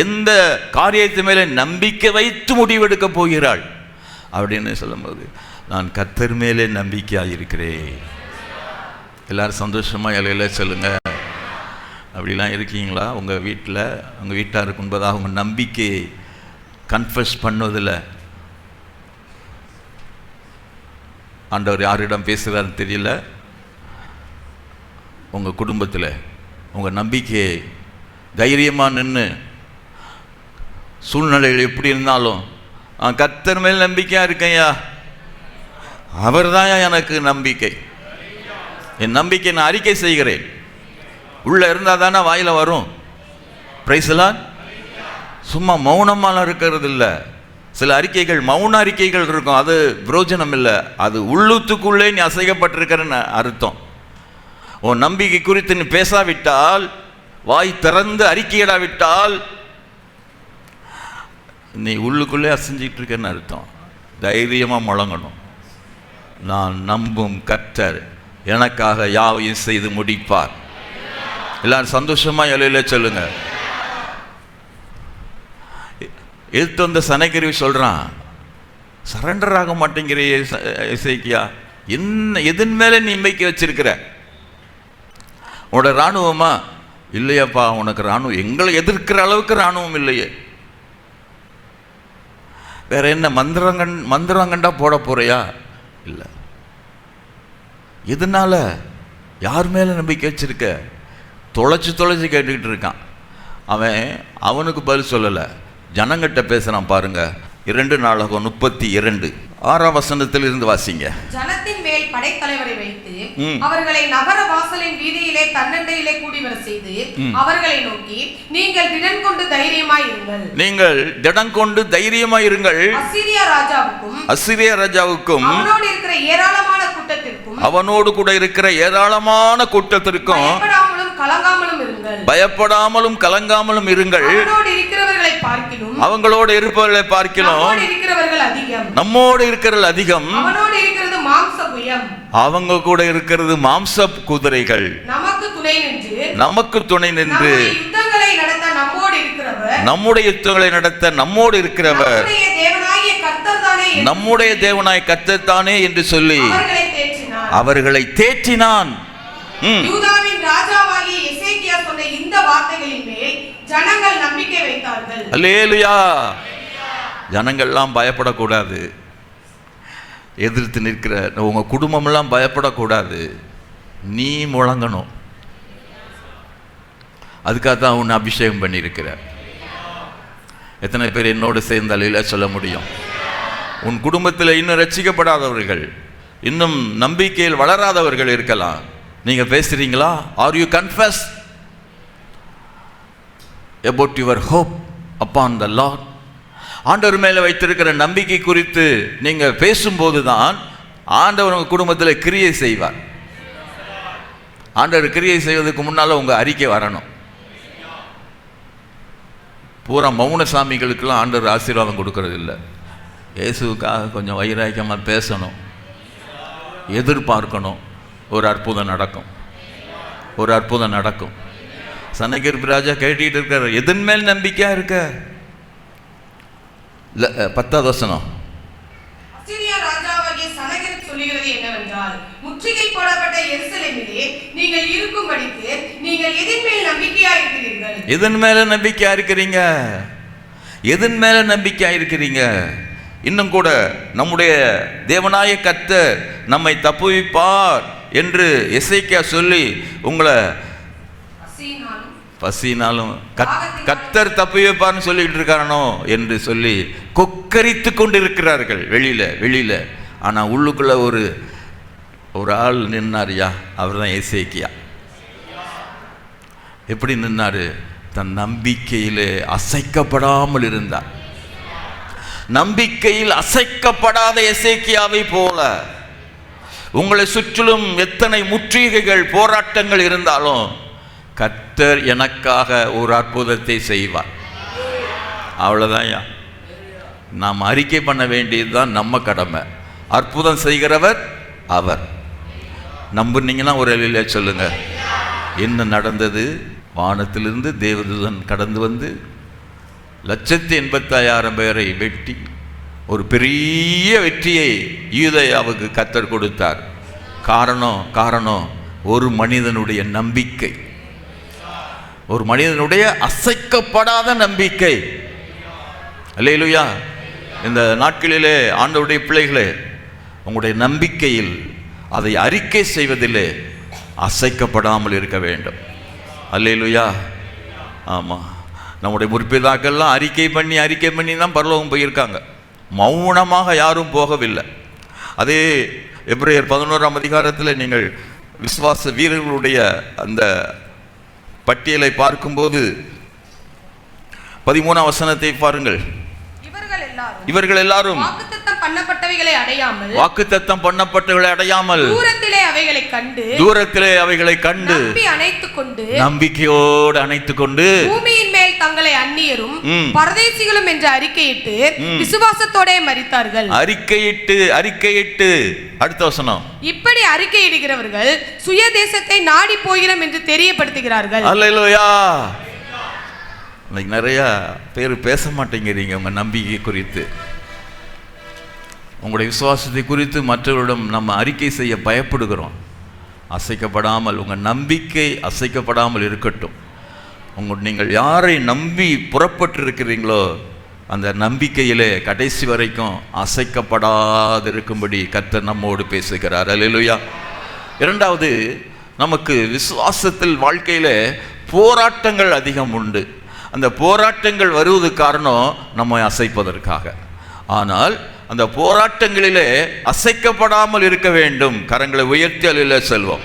எந்த காரியத்து மேலே நம்பிக்கை வைத்து முடிவெடுக்க போகிறாள் அப்படின்னு சொல்லும்போது நான் கர்த்தர் மேலே நம்பிக்கையாக இருக்கிறேன். எல்லாரும் சந்தோஷமா இலையில சொல்லுங்க. அப்படிலாம் இருக்கீங்களா? உங்கள் வீட்டில் உங்கள் வீட்டாருக்கு என்பதாக உங்கள் நம்பிக்கையை கன்ஃபஸ் பண்ணுவதில் ஆண்டவர் யாரிடம் பேசுகிறாருன்னு தெரியல. உங்கள் குடும்பத்தில் உங்கள் நம்பிக்கையை தைரியமாக நின்று சூழ்நிலைகள் எப்படி இருந்தாலும் கர்த்தர் மேல் நம்பிக்கையாக இருக்கேன்யா, அவர் தான் எனக்கு நம்பிக்கை. என் நம்பிக்கை நான் அறிக்கை செய்கிறேன். உள்ளே இருந்தால் தானே வாயில் வரும். பிரைஸ் எல்லாம். சும்மா மௌனமாக இருக்கிறது இல்லை. சில அறிக்கைகள் மௌன அறிக்கைகள் இருக்கும், அது பிரயோஜனம் இல்லை. அது உள்ளுத்துக்குள்ளே நீ அசைக்கப்பட்டிருக்கிறன்னு அர்த்தம். உன் நம்பிக்கை குறித்து நீ பேசாவிட்டால், வாய் திறந்து அறிக்கையிடாவிட்டால் நீ உள்ளுக்குள்ளே அசைஞ்சிட்டு இருக்கன்னு அர்த்தம். தைரியமாக முழங்கணும். நான் நம்பும் கர்த்தர் எனக்காக யாவையும் செய்து முடிப்பார். எல்லாரும் சந்தோஷமா இலையில சொல்லுங்க. எடுத்து வந்த சனைக்கருவி சொல்றான், சரண்டர் ஆக மாட்டேங்கிற எசேக்கியா, என்ன எதன் மேல நீ நம்பிக்கை வச்சிருக்கிற? உன்னோட இராணுவமா? இல்லையாப்பா, உனக்கு இராணுவம் எங்களை எதிர்க்கிற அளவுக்கு இராணுவம் இல்லையே. வேற என்ன மந்திரங்கண்டா போட போறியா? இல்லை. எதனால? யார் மேல நம்பிக்கை வச்சிருக்க? தொலைச்சு கேட்டுக்கிட்டு இருக்கான். அவனுக்கு பதில் சொல்லலை, ஜனங்கிட்ட பேசுறான். பாருங்க 2 நாளாகமம் 32 6ஆம் வசனத்தில் இருந்து வாசிங்க. ஜனத்தின் மேல் படைத்தலைவரை வைத்து அவர்களை நகர வாசலின் வீதியிலே தன்னண்டையிலே கூடி வர செய்து அவர்களை நோக்கி, நீங்கள் திடன் கொண்டு தைரியமாய் இருங்கள். அசீரியா ராஜாவுக்கும் அவனோடு கூட இருக்கிற ஏராளமான கூட்டத்திற்கும் பயப்படாமலும் கலங்காமலும் இருங்கள். அவங்களோடு இருப்பவர்களை பார்க்கிலும் நம்மோடு இருக்கிறது அதிகம். அவங்க கூட இருக்கிறது மாம்ச குதிரைகள். நமக்கு துணை நின்று நம்முடைய யுத்தங்களை நடத்த நம்மோடு இருக்கிறவர் நம்முடைய தேவனாய கர்த்தர் தானே என்று சொல்லி அவர்களை தேற்றினான். இந்த வார்த்தைகளின் மேல் ஜனங்கள் நம்பிக்கை வைத்தார்கள். அல்லேலூயா. ஜனங்கள்லாம் பயப்படக்கூடாது. எதிர்த்து நிற்கிற உங்க குடும்பம் எல்லாம் பயப்படக்கூடாது. நீ முழங்கணும். அதுக்காக தான் உன்னை அபிஷேகம் பண்ணியிருக்கிற. எத்தனை பேர் என்னோடு சேர்ந்து அல்லேலூயா சொல்ல முடியும்? உன் குடும்பத்தில் இன்னும் ரட்சிக்கப்படாதவர்கள், இன்னும் நம்பிக்கையில் வளராதவர்கள் இருக்கலாம். நீங்க பேசுறீங்களா? Are you confuse about your hope upon the Lord? ஆண்டவர் மேலே வைத்திருக்கிற நம்பிக்கை குறித்து நீங்கள் பேசும்போது தான் ஆண்டவர் உங்கள் குடும்பத்தில் கிரியை செய்வார். ஆண்டவர் கிரியை செய்வதற்கு முன்னால் உங்கள் அறிக்கை வரணும். பூரா மௌன சாமிகளுக்கெல்லாம் ஆண்டவர் ஆசீர்வாதம் கொடுக்கறது இல்லை. இயேசுக்காக கொஞ்சம் வைராக்கியமாக பேசணும், எதிர்பார்க்கணும், ஒரு அற்புதம் நடக்கும், ஒரு அற்புதம் நடக்கும். சனகிரிப் ராஜா கேட்டுக்கிட்டு இருக்கார், எதன் மேல் நம்பிக்கையாக இருக்க? 10வது வசனம். அசீரியா ராஜாவாகிய சனகெரிப் சொல்லுகிறது என்னவென்றால், முற்றுகை போடப்பட்ட எருசலேமிலே நீங்கள் இருக்கும்படிக்கு நீங்கள் எதன் மேல் நம்பிக்கையா இருக்கிறீர்கள்? எதன் மேல நம்பிக்கையா இருக்கிறீங்க? எதன் மேல நம்பிக்கையா இருக்கிறீங்க? இன்னும் கூட நம்முடைய தேவனாய கர்த்தர் நம்மை தப்புவிப்பார் என்று எசேக்கியா சொல்லி உங்களை பசினாலும் கர்த்தர் தப்புவிப்பார்னு சொல்லிட்டு இருக்கானோ என்று சொல்லி கொக்கரித்து கொண்டு இருக்கிறார்கள் வெளியில. ஆனா உள்ளுக்குள்ள ஒரு ஆள் நின்னாரியா, அவர் தான் எசேக்கியா. எப்படி நின்னாரு? தன் நம்பிக்கையிலே அசைக்கப்படாமல் இருந்தார். நம்பிக்கையில் அசைக்கப்படாத எசேக்கியாவை போல உங்களை சுற்றிலும் எத்தனை முற்றுகைகள் போராட்டங்கள் இருந்தாலும் கர்த்தர் எனக்காக ஒரு அற்புதத்தை செய்வார். அவ்வளவுதான். நாம் அறிக்கை பண்ண வேண்டியதுதான் நம்ம கடமை. அற்புதம் செய்கிறவர் அவர். நம்புனீங்கன்னா ஒரு அலையில சொல்லுங்க, என்ன நடந்தது? வானத்திலிருந்து தேவதூதன் கடந்து வந்து 185,000 பேரை வெட்டி ஒரு பெரிய வெற்றியை யூதேயாவுக்கு கர்த்தர் கொடுத்தார். காரணம் ஒரு மனிதனுடைய நம்பிக்கை, ஒரு மனிதனுடைய அசைக்கப்படாத நம்பிக்கை. அல்லேலூயா. இந்த நாட்களிலே ஆண்டவருடைய பிள்ளைகளே, உங்களுடைய நம்பிக்கையில் அதை அறிக்கை செய்வதிலே அசைக்கப்படாமல் இருக்க வேண்டும். அல்லேலூயா. ஆமாம், நம்முடைய முற்பிதாக்கள்லாம் அறிக்கை பண்ணி தான் பரலோகம் போயிருக்காங்க. மௌனமாக யாரும் போகவில்லை. அதே எபிரேயர் 11ஆம் அதிகாரத்தில் நீங்கள் விசுவாச வீரர்களுடைய அந்த பட்டியலை பார்க்கும்போது 13ஆம் வசனத்தை பாருங்கள். இவர்கள் எல்லாரும் வாக்குத்தத்தம் பண்ணப்பட்டவைகளை அடையாமல் தூரத்திலே அவைகளை கண்டு நம்பிக்கையோடு அணைத்துக் கொண்டு பூமியின் மேல் தங்களை அந்நியரும் பரதேசிகளும் என்று அறிக்கையிட்டு விசுவாசத்தோட மரித்தார்கள். அறிக்கையிட்டு அடுத்த வசனம். இப்படி அறிக்கையிடுகிறவர்கள் சுய தேசத்தை நாடி போகிறோம் என்று தெரியப்படுத்துகிறார்கள். அல்லேலூயா. நிறைய பேர் பேச மாட்டேங்கிறீங்க உங்க நம்பிக்கை குறித்து, உங்களுடைய விசுவாசத்தை குறித்து மற்றவரிடம் நம்ம அறிக்கை செய்ய பயப்படுகிறோம். அசைக்கப்படாமல், உங்கள் நம்பிக்கை அசைக்கப்படாமல் இருக்கட்டும். நீங்கள் யாரை நம்பி புறப்பட்டிருக்கிறீங்களோ அந்த நம்பிக்கையிலே கடைசி வரைக்கும் அசைக்கப்படாதிருக்கும்படி கர்த்தர் நம்மோடு பேசுகிறார். அல்லேலூயா. இரண்டாவது, நமக்கு விசுவாசத்தில் வாழ்க்கையில் போராட்டங்கள் அதிகம் உண்டு. அந்த போராட்டங்கள் வருவது காரணம் நம்ம அசைப்பதற்காக. ஆனால் அந்த போராட்டங்களிலே அசைக்கப்படாமல் இருக்க வேண்டும். கரங்களை உயர்த்தி அல்லேலூயா செல்வோம்.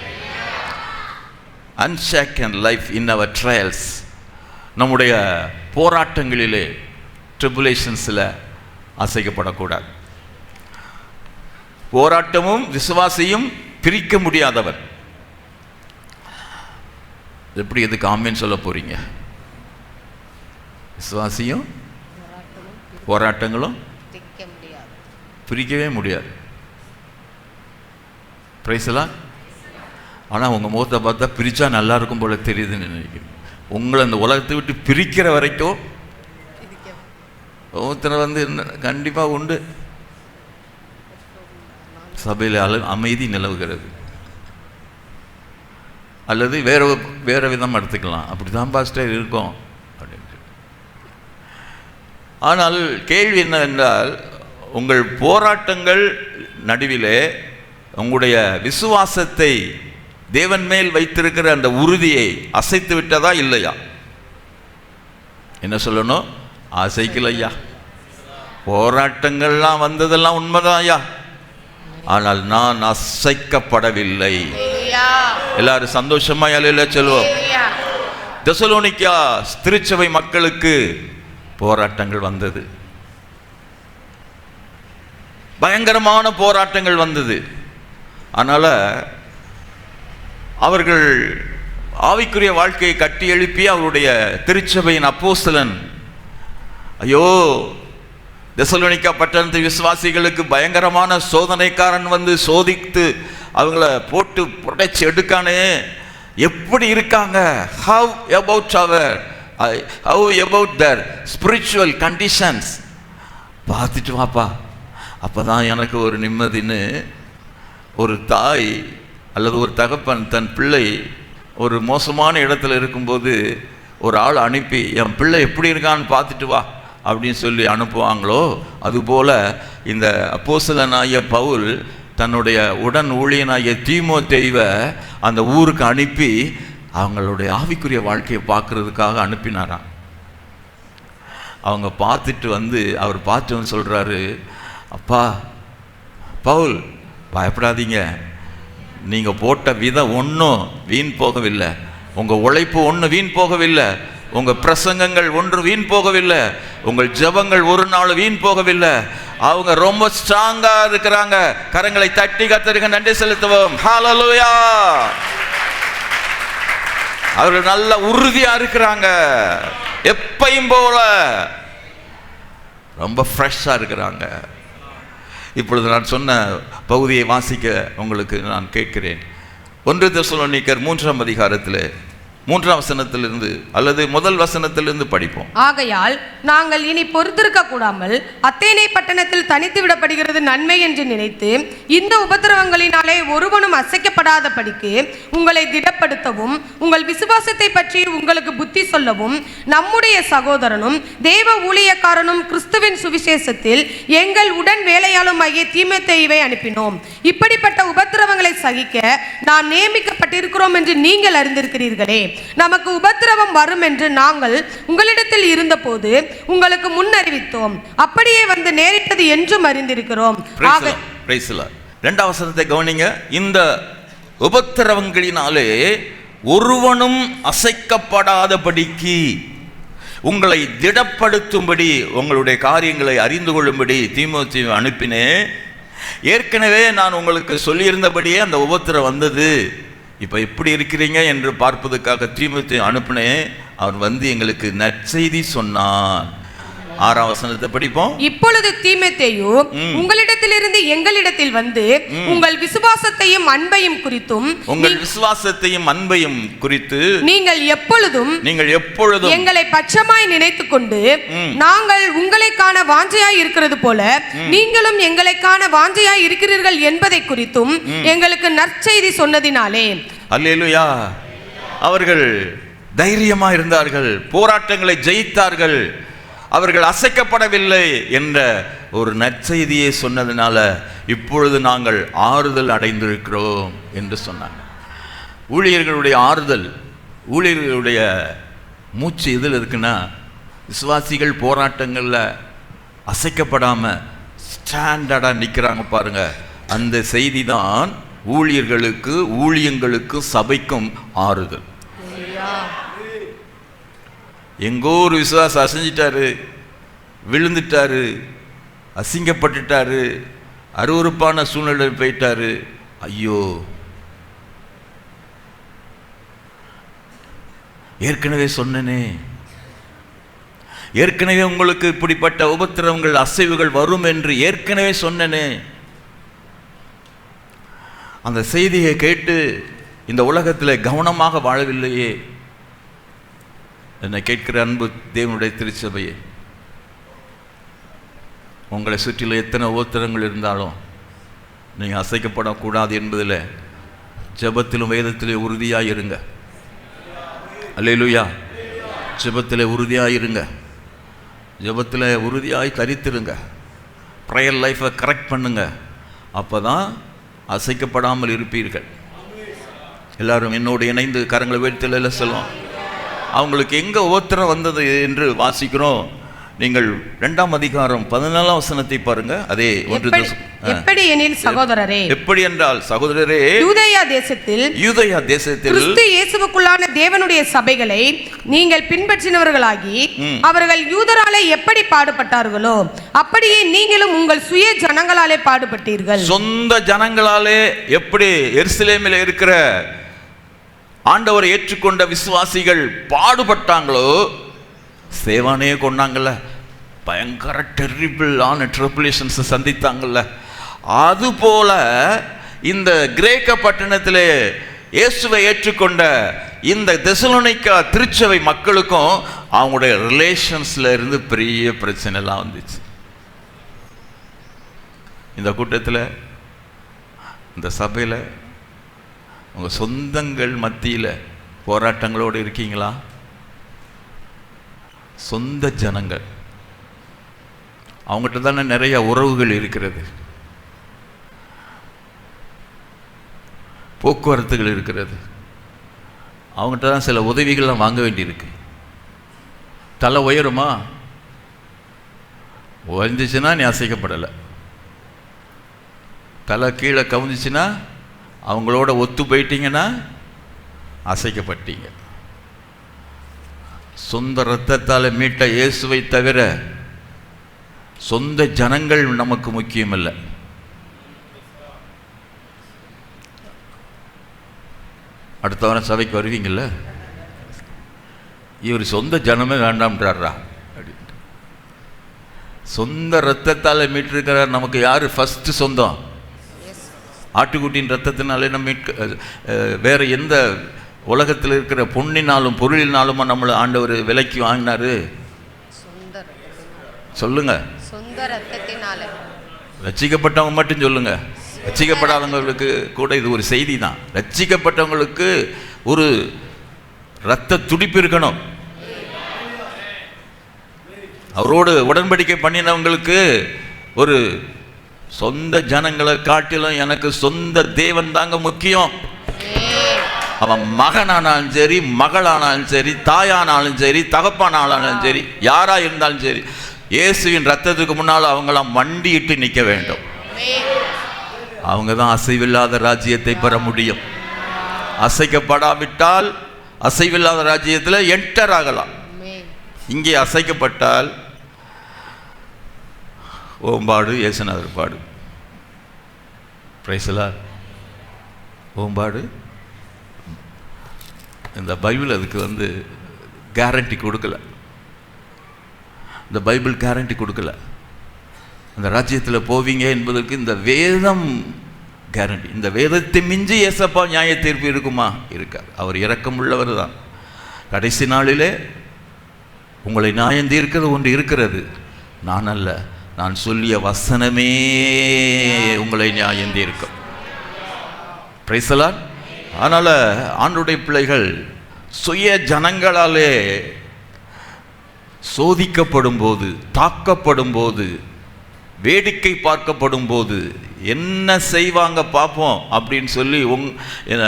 unshaken life in our trials. நம்முடைய போராட்டங்களிலே, ட்ரிபுலேஷன்ஸில் அசைக்கப்படக்கூடாது. போராட்டமும் விசுவாசியும் பிரிக்க முடியாதவர். எப்படி எதுக்கு ஆமென் சொல்ல போறீங்க? விசுவாசியும் போராட்டங்களும் பிரிக்கவே முடியாது. பிரைஸ் எல்லாம். ஆனால் உங்கள் முகத்தை பார்த்தா பிரித்தா நல்லா இருக்கும் போல தெரியுதுன்னு நினைக்கிறேன். உங்களை அந்த உலகத்தை விட்டு பிரிக்கிற வரைக்கும் ஒருத்தனை கண்டிப்பாக உண்டு. சபையில் அமைதி நிலவுகிறது. அல்லது வேற விதம் எடுத்துக்கலாம். அப்படி தான் பாஸ்டர் இருக்கும் அப்படின்ட்டு. ஆனால் கேள்வி என்னவென்றால், உங்கள் போராட்டங்கள் நடுவிலே உங்களுடைய விசுவாசத்தை, தேவன் மேல் வைத்திருக்கிற அந்த உறுதியை அசைத்து விட்டதா இல்லையா? என்ன சொல்லணும்? அசைக்கலையா. போராட்டங்கள்லாம் வந்ததெல்லாம் உண்மைதான் ஐயா, ஆனால் நான் அசைக்கப்படவில்லை. எல்லாரும் சந்தோஷமா அல்லேலூயா சொல்வோம். தெசலோனிக்கா திருச்சபை மக்களுக்கு போராட்டங்கள் வந்தது. பயங்கரமான போராட்டங்கள் வந்தது. அதனால் அவர்கள் ஆவிக்குரிய வாழ்க்கையை கட்டி எழுப்பி அவருடைய திருச்சபையின் அப்போஸ்தலன், ஐயோ தெசலோனிக்கா பட்டணத்து விசுவாசிகளுக்கு பயங்கரமான சோதனைக்காரன் வந்து சோதித்து அவங்கள போட்டு புடைச்சி எடுக்கானே, எப்படி இருக்காங்க, how about their spiritual conditions, பார்த்துட்டு வாப்பா, அப்போ தான் எனக்கு ஒரு நிம்மதின்னு ஒரு தாய் அல்லது ஒரு தகப்பன் தன் பிள்ளை ஒரு மோசமான இடத்துல இருக்கும்போது ஒரு ஆள் அனுப்பி என் பிள்ளை எப்படி இருக்கான்னு பார்த்துட்டு வா அப்படின்னு சொல்லி அனுப்புவாங்களோ, அதுபோல் இந்த அப்போஸ்தலனாகிய பவுல் தன்னுடைய உடன் ஊழியனாகிய தீமோத்தேயுவை அந்த ஊருக்கு அனுப்பி அவங்களுடைய ஆவிக்குரிய வாழ்க்கையை பார்க்கறதுக்காக அனுப்பினாராம். அவங்க பார்த்துட்டு வந்து அவர் பார்த்து வந்து சொல்கிறாரு, அப்பா பவுல் பயப்படாதீங்க, நீங்கள் போட்ட விதம் ஒன்றும் வீண் போகவில்லை, உங்கள் உழைப்பு ஒன்று வீண் போகவில்லை, உங்கள் பிரசங்கங்கள் ஒன்று வீண் போகவில்லை, உங்கள் ஜெபங்கள் ஒரு நாள் வீண் போகவில்லை. அவங்க ரொம்ப ஸ்ட்ராங்காக இருக்கிறாங்க. கரங்களை தட்டி கர்த்தருக்கு நன்றி செலுத்துவோம். ஹல்லேலூயா. அவர்கள் நல்ல உறுதியாக இருக்கிறாங்க, எப்பையும் போல ரொம்ப ஃப்ரெஷ்ஷாக இருக்கிறாங்க. இப்பொழுது நான் சொன்ன பகுதியை வாசிக்க உங்களுக்கு நான் கேட்கிறேன். 1 தெசலோனிக்கர் 3ஆம் அதிகாரத்தில் 3ஆம் வசனத்திலிருந்து அல்லது முதல் வசனத்திலிருந்து படிப்போம். ஆகையால் நாங்கள் இனி பொறுத்திருக்க கூடாமல் அத்தேனை பட்டணத்தில் தனித்து விடப்படுகிறது நன்மை என்று நினைத்து இந்த உபத்திரவங்களினாலே ஒருவனும் அசைக்கப்படாதபடிக்கு உங்களை திடப்படுத்தவும் உங்கள் விசுவாசத்தை பற்றி உங்களுக்கு புத்தி சொல்லவும் நம்முடைய சகோதரனும் தேவ ஊழியக்காரனும் கிறிஸ்துவின் சுவிசேஷத்தில் எங்கள் உடன் வேலையாளும் ஆகிய தீமோத்தேயுவை அனுப்பினோம். இப்படிப்பட்ட உபத்திரவங்களை சகிக்க நாம் நியமிக்கப்பட்டிருக்கிறோம் என்று நீங்கள் அறிந்திருக்கிறீர்களே. நமக்கு உபத்திரவம் வரும் என்று நாங்கள் உங்களிடத்தில் இருந்தபோது உங்களுக்கு முன்னறிவித்தோம், அப்படியே வந்து நேரிட்டது என்றும் அறிந்திருக்கிறோம். இரண்டாம் வசனத்தை கவனிங்க. இந்த உபத்திரவங்களினாலே ஒருவனும் அசைக்கப்படாதபடிக்கு உங்களை திடப்படுத்தும்படி உங்களுடைய காரியங்களை அறிந்து கொள்ளும்படி தீமோத்தேயுவை அனுப்பினேன். ஏற்கனவே நான் உங்களுக்கு சொல்லியிருந்தபடியே அந்த உபத்திரம் வந்தது. இப்போ எப்படி இருக்கிறீங்க என்று பார்ப்பதற்காக தீமோத்தேயுவை அனுப்பினேன். அவர் வந்து எங்களுக்கு நற்செய்தி சொன்னான். 6ஆம் வசனத்தை படிப்போம். இப்பொழுது தீமோத்தேயு உங்களிடத்திலிருந்து எங்களிடத்தில் வந்து உங்கள் விசுவாசத்தையும் அன்பையும் குறித்து நீங்கள் எப்பொழுதும் எங்களை பட்சமாய் நினைத்துக் கொண்டு நாங்கள் உங்களை காண வாஞ்சையாய் இருக்கிறது போல நீங்களும் எங்களை காண வாஞ்சையாய் இருக்கிறீர்கள் என்பதை குறித்தும் எங்களுக்கு நற்செய்தி சொன்னதினாலே. அல்லேலூயா. அவர்கள் தைரியமா இருந்தார்கள், போராட்டங்களை ஜெயித்தார்கள், அவர்கள் அசைக்கப்படவில்லை என்ற ஒரு நற்செய்தியை சொன்னதுனால இப்பொழுது நாங்கள் ஆறுதல் அடைந்திருக்கிறோம் என்று சொன்னாங்க. ஊழியர்களுடைய ஆறுதல், ஊழியர்களுடைய மூச்சு எதில் இருக்குன்னா, விசுவாசிகள் போராட்டங்களில் அசைக்கப்படாமல் ஸ்டாண்டர்டாக நிற்கிறாங்க பாருங்க. அந்த செய்தி தான் ஊழியர்களுக்கு, ஊழியங்களுக்கு, சபைக்கும் ஆறுதல். எங்கோ ஒரு விசுவாசம் அசைஞ்சிட்டாரு, விழுந்துட்டாரு, அசிங்கப்பட்டுட்டாரு, அருவருப்பான சூழ்நிலை போயிட்டாரு. ஐயோ, ஏற்கனவே சொன்னனே, ஏற்கனவே உங்களுக்கு இப்படிப்பட்ட உபத்திரவங்கள் அசைவுகள் வரும் என்று ஏற்கனவே சொன்னனே. அந்த செய்தியை கேட்டு இந்த உலகத்தில் கவனமாக வாழவில்லையே. என்னை கேட்கிற அன்பு தேவனுடைய திருச்சபையே, உங்களை சுற்றிலும் எத்தனை உபத்திரங்கள் இருந்தாலும் நீங்கள் அசைக்கப்படக்கூடாது என்பதில் ஜெபத்திலும் வேதத்திலே உறுதியாக இருங்க. அல்லேலூயா. ஜெபத்தில் உறுதியாக இருங்க, ஜெபத்தில் உறுதியாய் தரித்திருங்க, ப்ரேயர் லைஃப்பை கரெக்ட் பண்ணுங்க. அப்போ தான் அசைக்கப்படாமல் இருப்பீர்கள். எல்லாரும் என்னோடு இணைந்து கரங்களை உயர்த்தி சொல்லுவோம். அவங்களுக்கு எங்கே உபத்திரம் வந்தது என்று வாசிக்கிறோம். நீங்கள் 2ஆம் அதிகாரம் 14ஆம் வசனத்தை பாருங்க. அதே எப்படி எனில் சகோதரரே, எப்படி என்றால் சகோதரரே, யூதேயா தேசத்தில் கிறிஸ்து இயேசுவுக்குள்ளான தேவனுடைய சபைகளை நீங்கள் பின்பற்றினவர்களாகி அவர்கள் யூதராலே எப்படி பாடுபட்டார்களோ அப்படியே நீங்களும் உங்கள் சுய ஜனங்களாலே பாடுபட்டீர்கள். சொந்த ஜனங்களாலே எப்படி எருசலேமில் இருக்கிற ஆண்டவரை ஏற்றுக்கொண்ட விசுவாசிகள் பாடுபட்டாங்களோ, சேவானே கொண்டாங்கல்ல, பயங்கர டெரிபிளான ட்ரிபுலேஷன்ஸை சந்தித்தாங்கல்ல, அதுபோல இந்த கிரேக்க பட்டணத்திலே இயேசுவை ஏற்றுக்கொண்ட இந்த தெசலோனிக்கா திருச்சபை மக்களுக்கும் அவங்களுடைய ரிலேஷன்ஸ்ல இருந்து பெரிய பிரச்சனை எல்லாம் வந்துச்சு. இந்த கூட்டத்தில், இந்த சபையில் உங்கள் சொந்தங்கள் மத்தியில் போராட்டங்களோடு இருக்கீங்களா? சொந்த ஜனங்கள், அவங்ககிட்ட தானே நிறைய உறவுகள் இருக்கிறது, போக்குவரத்துகள் இருக்கிறது, அவங்ககிட்ட தான் சில உதவிகள்லாம் வாங்க வேண்டியிருக்கு. தலை உயருமா? உயர்ந்துச்சுன்னா நீ அசைக்கப்படலை, தலை கீழே கவுந்துச்சுன்னா அவங்களோட ஒத்து போயிட்டீங்கன்னா அசைக்கப்பட்டீங்க. சொந்த இரத்தத்தால் மீட்ட இயேசுவை தவிர சொந்த ஜனங்கள் நமக்கு முக்கியமல்ல. அடுத்த வாரம் சபைக்கு வருவீங்கள்ல, இவர் சொந்த ஜனமே வேண்டாம்ன்றாரா அப்படின்ட்டு. சொந்த இரத்தத்தால் மீட்டிருக்கிறார். நமக்கு யார் ஃபஸ்ட்டு சொந்தம்? ஆட்டுக்குட்டியின் ரத்தத்தினாலே நம்ம வேற எந்த உலகத்தில் இருக்கிற பொன்னினாலும் பொருளினாலுமா நம்மளை ஆண்டவர் விலைக்கு வாங்கினாரு? சொல்லுங்க. ரட்சிக்கப்பட்டவங்க மட்டும் சொல்லுங்க. ரட்சிக்கப்படாதவங்களுக்கு கூட இது ஒரு செய்தி தான். ரட்சிக்கப்பட்டவங்களுக்கு ஒரு இரத்த துடிப்பு இருக்கணும். அவரோடு உடன்படிக்கை பண்ணினவங்களுக்கு ஒரு சொந்த ஜனங்களை காட்டிலும் எனக்கு சொந்த தேவன் தாங்க முக்கியம். அவன் மகனானாலும் சரி, மகளானாலும் சரி, தாயானாலும் சரி, தகப்பானாலும் சரி, யாரா இருந்தாலும் சரி, இயேசுவின் ரத்தத்துக்கு முன்னால் அவங்களாம் மண்டியிட்டு நிற்க வேண்டும். அவங்க தான் அசைவில்லாத ராஜ்யத்தை பெற முடியும். அசைக்கப்படாவிட்டால் அசைவில்லாத ராஜ்யத்தில் என்டர் ஆகலாம். இங்கே அசைக்கப்பட்டால் ஓம்பாடு இயேசுநாதர் பாடு. Praise the lord. ஓம்பாடு. இந்த பைபிள் அதுக்கு கேரண்டி கொடுக்கல. இந்த பைபிள் கேரண்டி கொடுக்கல. அந்த ராஜ்யத்தில் போவீங்க என்பதற்கு இந்த வேதம் கேரண்டி. இந்த வேதத்தை மிஞ்சி ஏசப்பா நியாய தீர்ப்பு இருக்குமா? இருக்காது. அவர் இரக்கமுள்ளவர் தான். கடைசி நாளிலே உங்களை நியாயம் தீர்க்கிறது ஒன்று இருக்கிறது. நான் அல்ல, நான் சொல்லிய வசனமே உங்களை நியாயம் தீர்க்கும். Price the Lord. அதனால் ஆண்டவருடைய பிள்ளைகள் சுய ஜனங்களாலே சோதிக்கப்படும் போது, தாக்கப்படும் போது, வேடிக்கை பார்க்கப்படும் போது என்ன செய்வாங்க பார்ப்போம் அப்படின்னு சொல்லி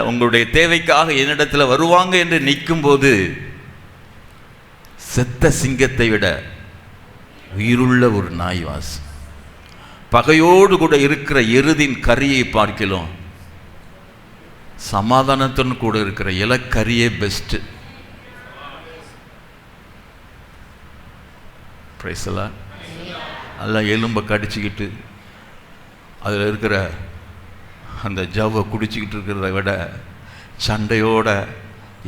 உங்களுடைய தேவைக்காக என்னிடத்தில் வருவாங்க என்று நிற்கும் போது, செத்த சிங்கத்தை விட உயிருள்ள ஒரு நாய் வாசி, பகையோடு கூட இருக்கிற எருதின் கரியை பார்க்கலாம் சமாதானத்துடன் கூட இருக்கிற இலக்கரியே பெஸ்ட். Praise the Lord. நல்லா எலும்பை கடிச்சிக்கிட்டு அதில் இருக்கிற அந்த ஜவ்வை குடிச்சிக்கிட்டு இருக்கிறத விட சண்டையோட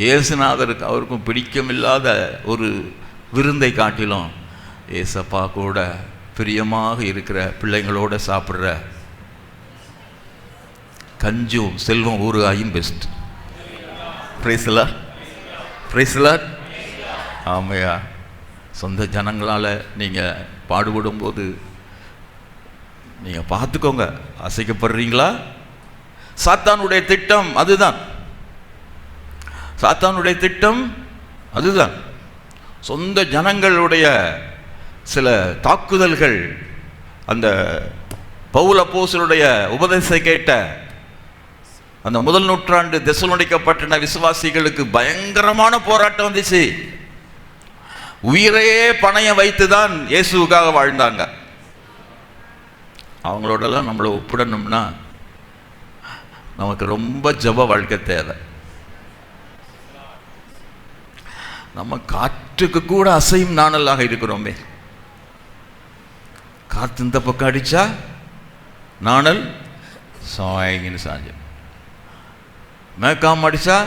இயேசுநாதருக்கு அவருக்கும் பிடிக்கமில்லாத ஒரு விருந்தை காட்டிலும் ஏசப்பா கூட பிரியமாக இருக்கிற பிள்ளைங்களோட சாப்பிட்ற கஞ்சும் செல்வம் ஊறுகாயும் best. Praise the lord. Praise the lord. ஆமையா. சொந்த ஜனங்களால் நீங்கள் பாடுபடும் போது நீங்கள் பார்த்துக்கோங்க, அசைக்கப்படுறீங்களா? சாத்தானுடைய திட்டம் அதுதான். சாத்தானுடைய திட்டம் அதுதான். சொந்த ஜனங்களுடைய சில தாக்குதல்கள், அந்த பவுல் அப்போஸ்தலனுடைய உபதேசத்தை கேட்ட அந்த முதல் நூற்றாண்டு தெசலோனிக்கா பட்டண விசுவாசிகளுக்கு பயங்கரமான போராட்டம் வந்துச்சு. உயிரையே பணையம் வைத்துதான் இயேசுவுக்காக வாழ்ந்தாங்க. அவங்களோடலாம் நம்மளை ஒப்பிடணும்னா நமக்கு ரொம்ப ஜெப வாழ்க்கை தேவை. நம்ம காற்றுக்கு கூட அசையும் நாணலாக இருக்கிறோமே. காற்று இந்த பக்கம் அடிச்சா நாணல் சாய்கின்னு சாஞ்சிடும், மேக்காம அடிச்சா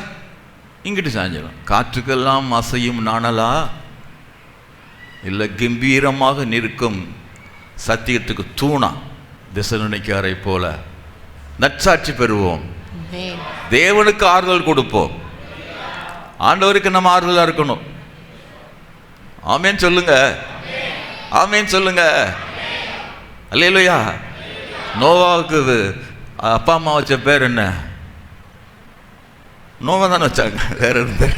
இங்கிட்டு சாஞ்சிடும். காற்றுக்கெல்லாம் அசையும் நாணலா இல்லை கம்பீரமாக நிற்கும் சத்தியத்துக்கு தூணா தெசலோனிக்கேயரை போல நற்சாட்சி பெறுவோம், தேவனுக்கு ஆறுதல் கொடுப்போம், ஆண்டவருக்கு நம்ம ஆறுதலா இருக்கணும். ஆமேன் சொல்லுங்க, ஆமேன் சொல்லுங்க. அல்லேலூயா. நோவாவுக்கு அப்பா அம்மா வச்ச பேர் என்ன? நோவா தானே வச்சாங்க, வேற இருந்து.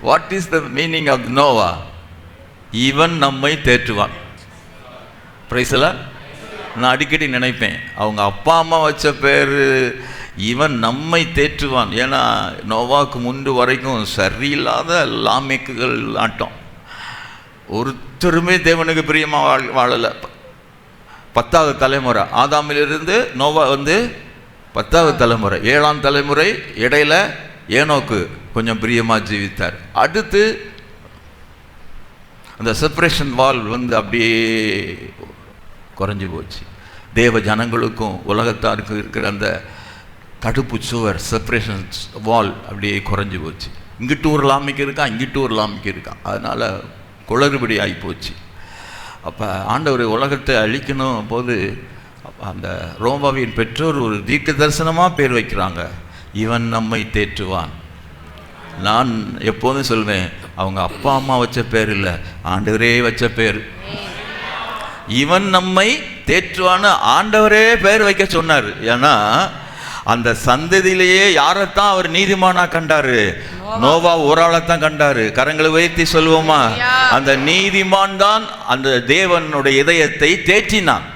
What is the meaning of Noah? இவன் நம்மை தேற்றுவான். பிரைஸ்ல நான் அடிக்கடி நினைப்பேன், அவங்க அப்பா அம்மா வச்ச பேர் இவன் நம்மை தேற்றுவான். ஏன்னா நோவாவுக்கு முன்பு வரைக்கும் சரியில்லாத லாமேக்குகள் ஆட்டம், ஒருத்தருமே தேவனுக்கு பிரியமாக வாழலை. 10வது தலைமுறை ஆதாமிலிருந்து நோவா 10வது தலைமுறை, 7ஆம் தலைமுறை இடையில ஏனோக்கு கொஞ்சம் பிரியமாக ஜீவித்தார். அடுத்து அந்த செப்பரேஷன் வால் அப்படியே குறைஞ்சி போச்சு. தேவ ஜனங்களுக்கும் உலகத்தாருக்கும் இருக்கிற அந்த தடுப்பு சுவர், செப்பரேஷன் வால் அப்படியே குறைஞ்சி போச்சு. இங்கிட்டு ஒரு லாமிக்கு இருக்கான், இங்கிட்டு ஒரு லாமிக்கு இருக்கான். அதனால் குளறுபடி ஆகி போச்சு. அப்போ ஆண்டவர் உலகத்தை அழிக்கணும் போது அந்த ரோமாவின் பெற்றோர் ஒரு தீர்க்க தரிசனமாக பேர் வைக்கிறாங்க, இவன் நம்மை தேற்றுவான். நான் எப்போதும் சொல்வேன், அவங்க அப்பா அம்மா வச்ச பேர் இல்லை, ஆண்டவரே வச்ச பேர். இவன் நம்மை தேற்றுவான்னு ஆண்டவரே பேர் வைக்க சொன்னார். ஏன்னா அந்த சந்ததியிலேயே யாரைத்தான் அவர் நீதிமானா கண்டாரு? நோவா ஒரு ஆளைத்தான் கண்டாரு. கரங்களை உயர்த்தி சொல்வோமா? அந்த நீதிமான் தான் அந்த தேவனுடைய இதயத்தை தேற்றினான்.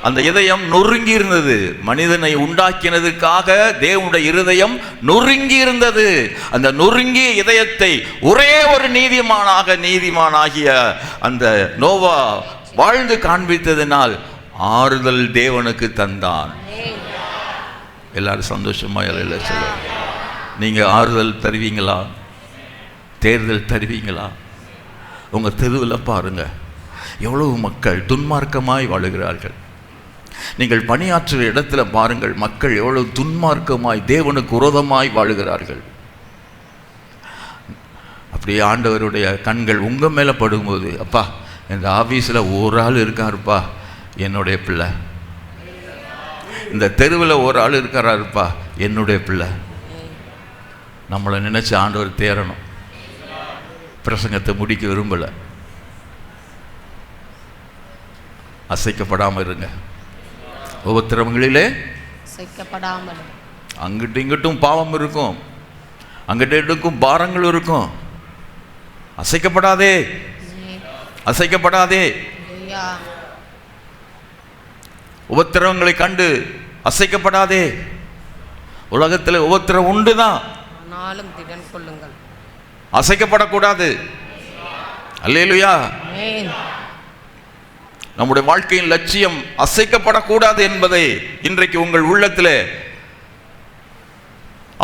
அந்த இதயம் நொறுங்கி இருந்தது. மனிதனை உண்டாக்கினதுக்காக தேவனுடைய இருதயம் நொறுங்கி இருந்தது. அந்த நொறுங்கிய இதயத்தை ஒரே ஒரு நீதிமானாகிய அந்த நோவா வாழ்ந்து காண்பித்ததினால் ஆறுதல் தேவனுக்கு தந்தான். எல்லாரும் சந்தோஷமா இல்லை சொல்லுங்க. நீங்க ஆறுதல் தருவீங்களா? தேர்தல் தருவீங்களா? உங்க தெருவில் பாருங்க, எவ்வளவு மக்கள் துன்மார்க்கமாய் வாழுகிறார்கள். நீங்கள் பணியாற்றுற இடத்துல பாருங்கள், மக்கள் எவ்வளவு துன்மார்க்கமாய் தேவனுக்கு விரோதமாய் வாழுகிறார்கள். அப்படியே ஆண்டவருடைய கண்கள் உங்க மேல படும்போது, அப்பா இந்த ஆபீஸ்ல ஒரு ஆள் இருக்காருப்பா என்னுடைய பிள்ளை, இந்த தெருவில் ஒரு ஆள் இருக்காருப்பா என்னுடைய பிள்ளை, நம்மளை நினைச்சு ஆண்டவர் தேரணும். பிரசங்கத்தை முடிக்க விரும்பலை. அசைக்கப்படாமல் இருங்க. உபத்திரவங்களிலே அசைக்கப்படாமல். அங்கிட்டும் இங்கிட்டும் பாவம் இருக்கும், அங்கிட்ட இங்கிட்டும் பாரங்கள் இருக்கும். அசைக்கப்படாதே, அசைக்கப்படாதே. உபத்திரவங்களை கண்டு அசைக்கப்படாதே. உலகத்தில் உபத்திரம் உண்டுதான், அசைக்கப்படக்கூடாது. அல்லேலூயா. நம்முடைய வாழ்க்கையின் லட்சியம் அசைக்கப்படக்கூடாது என்பதை இன்றைக்கு உங்கள் உள்ளத்தில்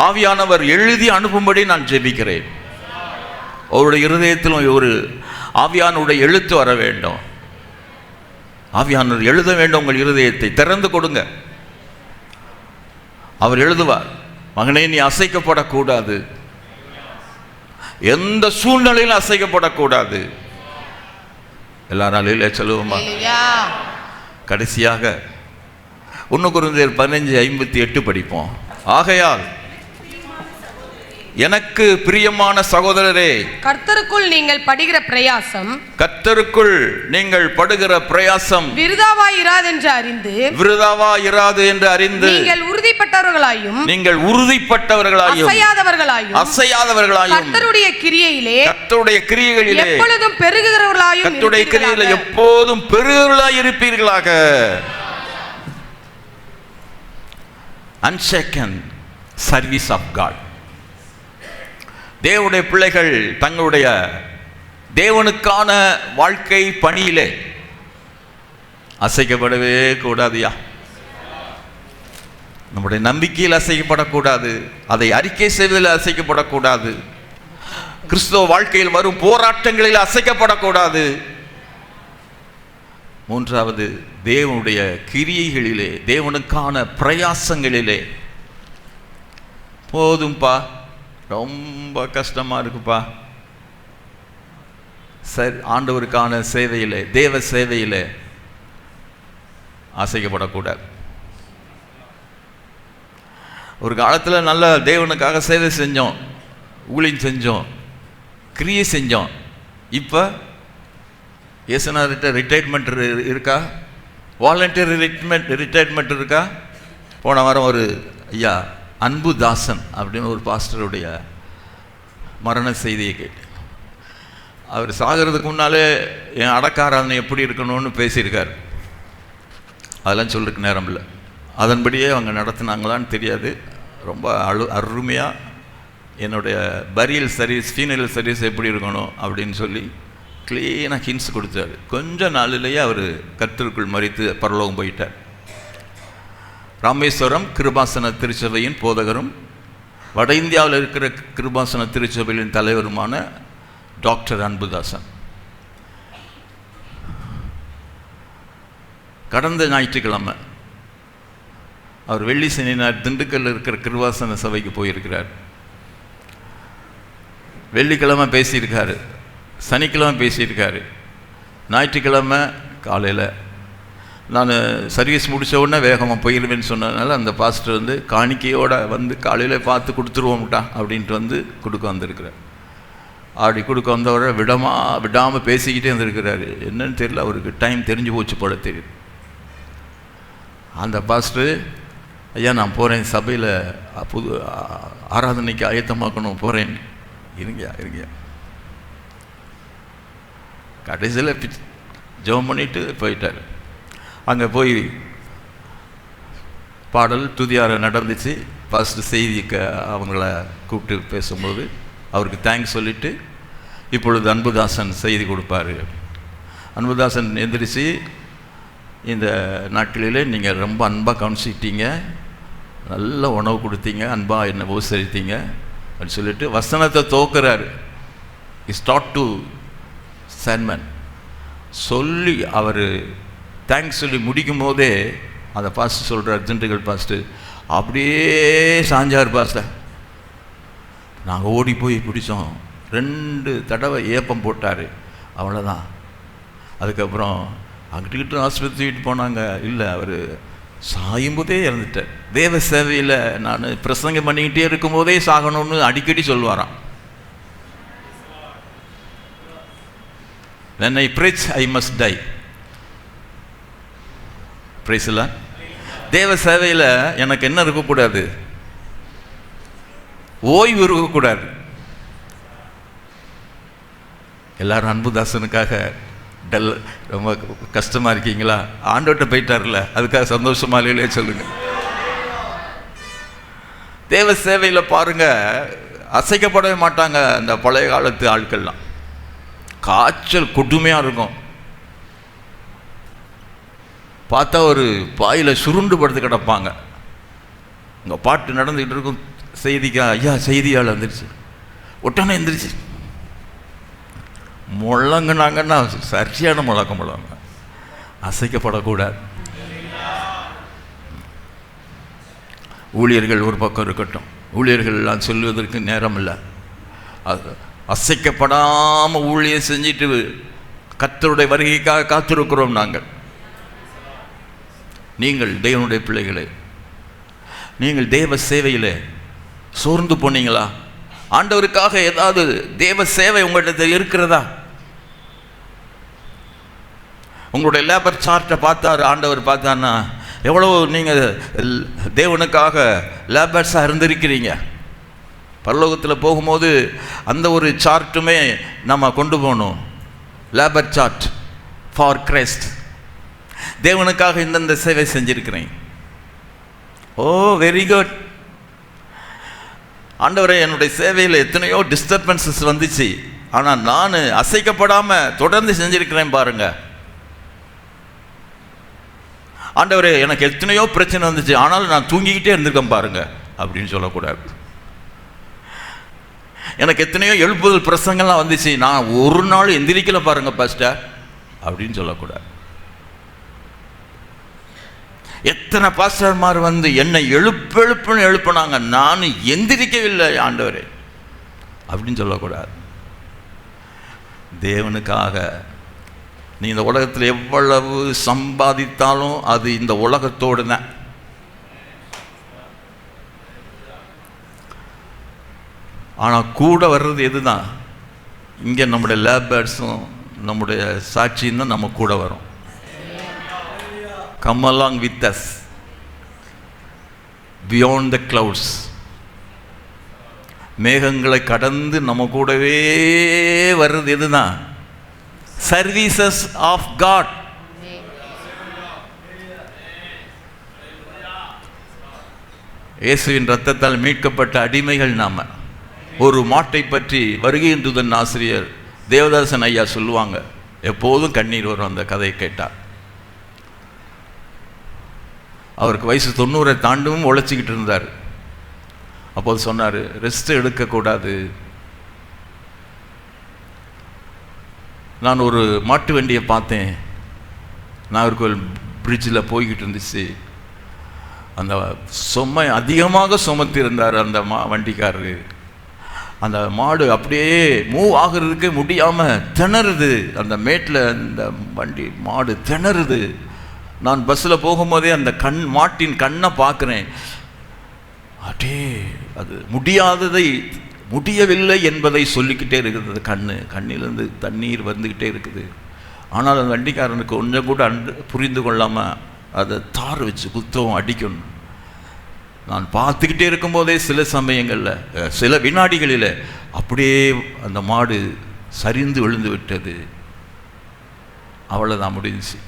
ஆவியானவர் எழுதி அனுப்பும்படி நான் ஜெபிக்கிறேன். அவருடைய இருதயத்திலும் ஒரு ஆவியானுடைய எழுத்து வர வேண்டும். ஆவியானவர் எழுத வேண்டும். உங்கள் இருதயத்தை திறந்து கொடுங்க, அவர் எழுதுவார். மகனே, நீ அசைக்கப்படக்கூடாது, எந்த சூழ்நிலையிலும் அசைக்கப்படக்கூடாது. எல்லாராலும் சொல்லுவோமா? கடைசியாக 1 கொரிந்தியர் 15:58 படிப்போம். ஆகையால் எனக்கு பிரியமான சகோதரரே, கர்த்தருக்குள் நீங்கள் படுகிற பிரயாசம், கர்த்தருக்குள் நீங்கள் படுகிற பிரயாசம் விருதாவாயிராது என்று அறிந்து நீங்கள் உறுதிப்பட்டவர்களாயும் அசையாதவர்களாயும் கர்த்தருடைய கிரியையிலே எப்பொழுதும் பெருகுகிறவர்களாய் இருப்பீர்களாக. Unshaken service of God. தேவனுடைய பிள்ளைகள் தங்களுடைய தேவனுக்கான வாழ்க்கை பணியிலே அசைக்கப்படவே கூடாதுயா. நம்முடைய நம்பிக்கையில் அசைக்கப்படக்கூடாது, அதை அறிக்கை செய்வதில் அசைக்கப்படக்கூடாது, கிறிஸ்தவ வாழ்க்கையில் வரும் போராட்டங்களில் அசைக்கப்படக்கூடாது. மூன்றாவது, தேவனுடைய கிரியைகளிலே, தேவனுக்கான பிரயாசங்களிலே. போதும்பா, ரொம்ப கஷ்டமா இருக்குப்பா, சரி, ஆண்டவருக்கான சேவையிலே, தேவ சேவையிலே அசைக்கப்படக்கூடாது. ஒரு காலத்தில் நல்ல தேவனுக்காக சேவை செஞ்சோம், ஊழியம் செஞ்சோம், கிரியை செஞ்சோம். இப்போ ஏசுநாதர்கிட்ட ரிட்டையர்மெண்ட் இருக்கா? வாலண்டியர் ரிட்டையர்மெண்ட் இருக்கா? போன வாரம் ஒரு ஐயா அன்புதாசன் அப்படின்னு ஒரு பாஸ்டருடைய மரண செய்தியை கேட்டேன். அவர் சாகிறதுக்கு முன்னாலே என் அடக்காராதனை எப்படி இருக்கணும்னு பேசியிருக்கார். அதெல்லாம் சொல்றதுக்கு நேரம் இல்லை. அதன்படியே அவங்க நடத்தினாங்களான்னு தெரியாது. ரொம்ப அருமையாக என்னுடைய பரியல் சர்வீஸ், ஃபீனரல் சர்வீஸ் எப்படி இருக்கணும் அப்படின்னு சொல்லி க்ளீனாக ஹின்ஸ் கொடுத்தாரு. கொஞ்ச நாளிலேயே அவர் கர்த்தருக்குள் மரித்து பரலோகம் போயிட்டார். ராமேஸ்வரம் கிருபாசன திருச்சபையின் போதகரும் வட இந்தியாவில் இருக்கிற கிருபாசன திருச்சபையின் தலைவருமான டாக்டர் அன்புதாசன் கடந்த ஞாயிற்றுக்கிழமை அவர் வெள்ளி சனி ஞாயிறு திண்டுக்கல்ல இருக்கிற கிருபாசன சபைக்கு போயிருக்கிறார். வெள்ளிக்கிழமை பேசியிருக்காரு, சனிக்கிழமை பேசியிருக்காரு. ஞாயிற்றுக்கிழமை காலையில் நான் சர்வீஸ் முடித்த உடனே வேகமாக போயிடுவேன்னு சொன்னதுனால அந்த பாஸ்டர் வந்து காணிக்கையோடு வந்து காலையில் பார்த்து கொடுத்துருவோம்ட்டா அப்படின்ட்டு வந்து கொடுக்க வந்திருக்கிறார். அப்படி கொடுக்க வந்தவரை விடாமல் பேசிக்கிட்டே இருந்திருக்கிறாரு. என்னன்னு தெரியல, அவருக்கு டைம் தெரிஞ்சு போச்சு போல தெரியுது. அந்த பாஸ்டர், ஐயா நான் போகிறேன், சபையில் புது ஆராதனைக்கு ஆயத்தமாக்கணும், போகிறேன். இருங்க. கடைசியில் ஜெபம் பண்ணிட்டு போயிட்டார். அங்கே போய் பாடல் துதியார நடந்துச்சு. ஃபஸ்ட்டு செய்திக்கு அவங்கள கூப்பிட்டு பேசும்போது அவருக்கு தேங்க்ஸ் சொல்லிவிட்டு, இப்பொழுது அன்புதாசன் செய்தி கொடுப்பார். அன்புதாசன் எந்திரிச்சு, இந்த நாட்களிலே நீங்கள் ரொம்ப அன்பாக கவனிச்சிட்டீங்க, நல்ல உணவு கொடுத்தீங்க, அன்பாக என்னை உபசரித்தீங்க அப்படின்னு சொல்லிட்டு வசனத்தை தோக்குறாரு. ஸ்டார்ட் டு சர்மன் சொல்லி அவர் தேங்க்ஸ் சொல்லி முடிக்கும் போதே அந்த பாஸ்டர் சொல்கிறார், திண்டுக்கல் பாஸ்டர், அப்படியே சாஞ்சார் பாஸ்டர். நாங்கள் ஓடி போய் பிடிச்சோம், 2 தடவை ஏப்பம் போட்டார், அவ்வளோதான். அதுக்கப்புறம் அங்கிட்டு ஆஸ்பத்திரிட்டு போனாங்க. இல்லை, அவர் சாயும்போதே இறந்துட்டார். தேவ சேவையில் நான் பிரசங்கம் பண்ணிக்கிட்டே இருக்கும்போதே சாகணும்னு அடிக்கடி சொல்லுவாராம். When I preach, I must die. Praise the Lord. தேவ சேவையில் எனக்கு என்ன இருக்கக்கூடாது? ஓய்வு இருக்கக்கூடாது. எல்லாரும் அன்புதாசனுக்காக ரொம்ப கஷ்டமாக இருக்கீங்களா? ஆண்டவர்கிட்ட போயிட்டார்ல, அதுக்காக சந்தோஷமா இல்லையே சொல்லுங்க. தேவ சேவையில் பாருங்க, அசைக்கப்படவே மாட்டாங்க. அந்த பழைய காலத்து ஆட்கள்லாம் காய்ச்சல் கொடுமையாக இருக்கும். பார்த்தா ஒரு பாயில் சுருண்டு படுத்து கிடப்பாங்க. இங்கே பாட்டு நடந்துக்கிட்டு இருக்கும், செய்திக்கா ஐயா செய்தியால் வந்துருச்சு, ஒட்டானே எந்திரிச்சு முழங்குனாங்கன்னா சரியான முழங்க. அசைக்கப்படக்கூடாது. ஊழியர்கள் ஒரு பக்கம் இருக்கட்டும், ஊழியர்கள்லாம் சொல்லுவதற்கு நேரம் இல்லை. அசைக்கப்படாமல் ஊழியம் செஞ்சுட்டு கர்த்தருடைய வருகைக்காக காத்திருக்கிறோம் நாங்கள். நீங்கள் தேவனுடைய பிள்ளைகளே, நீங்கள் தேவ சேவையிலே சோர்ந்து போனீங்களா? ஆண்டவருக்காக ஏதாவது தேவ சேவை உங்கள்கிட்ட இருக்கிறதா? உங்களுடைய லேபர் சார்ட்டை பார்த்தார் ஆண்டவர், பார்த்தான்னா எவ்வளோ நீங்கள் தேவனுக்காக லேபர்ஸாக இருந்திருக்கிறீங்க. பரலோகத்தில் போகும்போது அந்த ஒரு சார்ட்டுமே நம்ம கொண்டு போகணும். Labour chart for Christ. தேவனுக்காக இந்தந்த சேவை செஞ்சிருக்கிறேன். ஓ வெரி குட். ஆண்டவரே, என்னுடைய சேவையில் எத்தனையோ டிஸ்டர்பன்சஸ் வந்துச்சு, ஆனால் நான் அசைக்கப்படாமல் தொடர்ந்து செஞ்சிருக்கிறேன் பாருங்க. ஆண்டவரே, எனக்கு எத்தனையோ பிரச்சனை வந்துச்சு, ஆனாலும் நான் தூங்கிக்கிட்டே இருந்திருக்கேன் பாருங்க அப்படின்னு சொல்லக்கூடாது. எனக்கு எத்தனையோ எழுப்புதல் பிரசங்கள்லாம் வந்துச்சு, நான் ஒரு நாள் எந்திரிக்கல பாருங்க பாஸ்டர் அப்படின்னு சொல்லக்கூடாது. எத்தனை பாஸ்டர்மார் வந்து என்னை எழுப்புன்னு எழுப்பினாங்க, நான் எந்திரிக்கவில்லை ஆண்டவரே அப்படின்னு சொல்லக்கூடாது. தேவனுக்காக நீ இந்த உலகத்தில் எவ்வளவு சம்பாதித்தாலும் அது இந்த உலகத்தோடு தான். ஆனால் கூட வர்றது எதுதான்? இங்கே நம்முடைய லேபர்ஸும் நம்முடைய சாட்சியும் தான் நம்ம கூட வரும். Come along with us beyond the clouds. மேகங்களை கடந்து நம்ம கூடவே வர்றது எதுதான்? Services of God. இயேசுவின் இரத்தத்தால் மீட்கப்பட்ட அடிமைகள் நாம. ஒரு மாட்டை பற்றி வருகையின் தூதன் ஆசிரியர் தேவதாசன் ஐயா சொல்லுவாங்க, எப்போதும் கண்ணீர் வரும் அந்த கதையை கேட்டார். அவருக்கு வயசு 90 தாண்டும் உழைச்சிக்கிட்டு இருந்தார். அப்போது சொன்னார், ரெஸ்ட் எடுக்கக்கூடாது. நான் ஒரு மாட்டு வண்டியை பார்த்தேன், நாகர்கோவில் பிரிட்ஜில் போய்கிட்டு இருந்துச்சு. அந்த சுமை அதிகமாக சுமத்தி இருந்தார் அந்த வண்டிக்காரரு. அந்த மாடு அப்படியே மூவ் ஆகிறதுக்கே முடியாமல் திணறுது. அந்த மேட்டில் அந்த வண்டி மாடு திணறுது. நான் பஸ்ஸில் போகும்போதே அந்த மாட்டின் கண்ணை பார்க்குறேன். அப்படியே அது முடியவில்லை என்பதை சொல்லிக்கிட்டே இருக்குது. கண்ணிலேருந்து தண்ணீர் வந்துக்கிட்டே இருக்குது. ஆனால் அந்த வண்டிக்காரனுக்கு கொஞ்சம் கூட புரிந்து கொள்ளாமல் அதை தார் வச்சு குத்தவும் அடிக்கணும். நான் பார்த்துக்கிட்டே இருக்கும்போதே சில சமயங்களில், சில வினாடிகளில் அப்படியே அந்த மாடு சரிந்து விழுந்து விட்டது. அவ்வளோதான், முடிஞ்சிச்சு.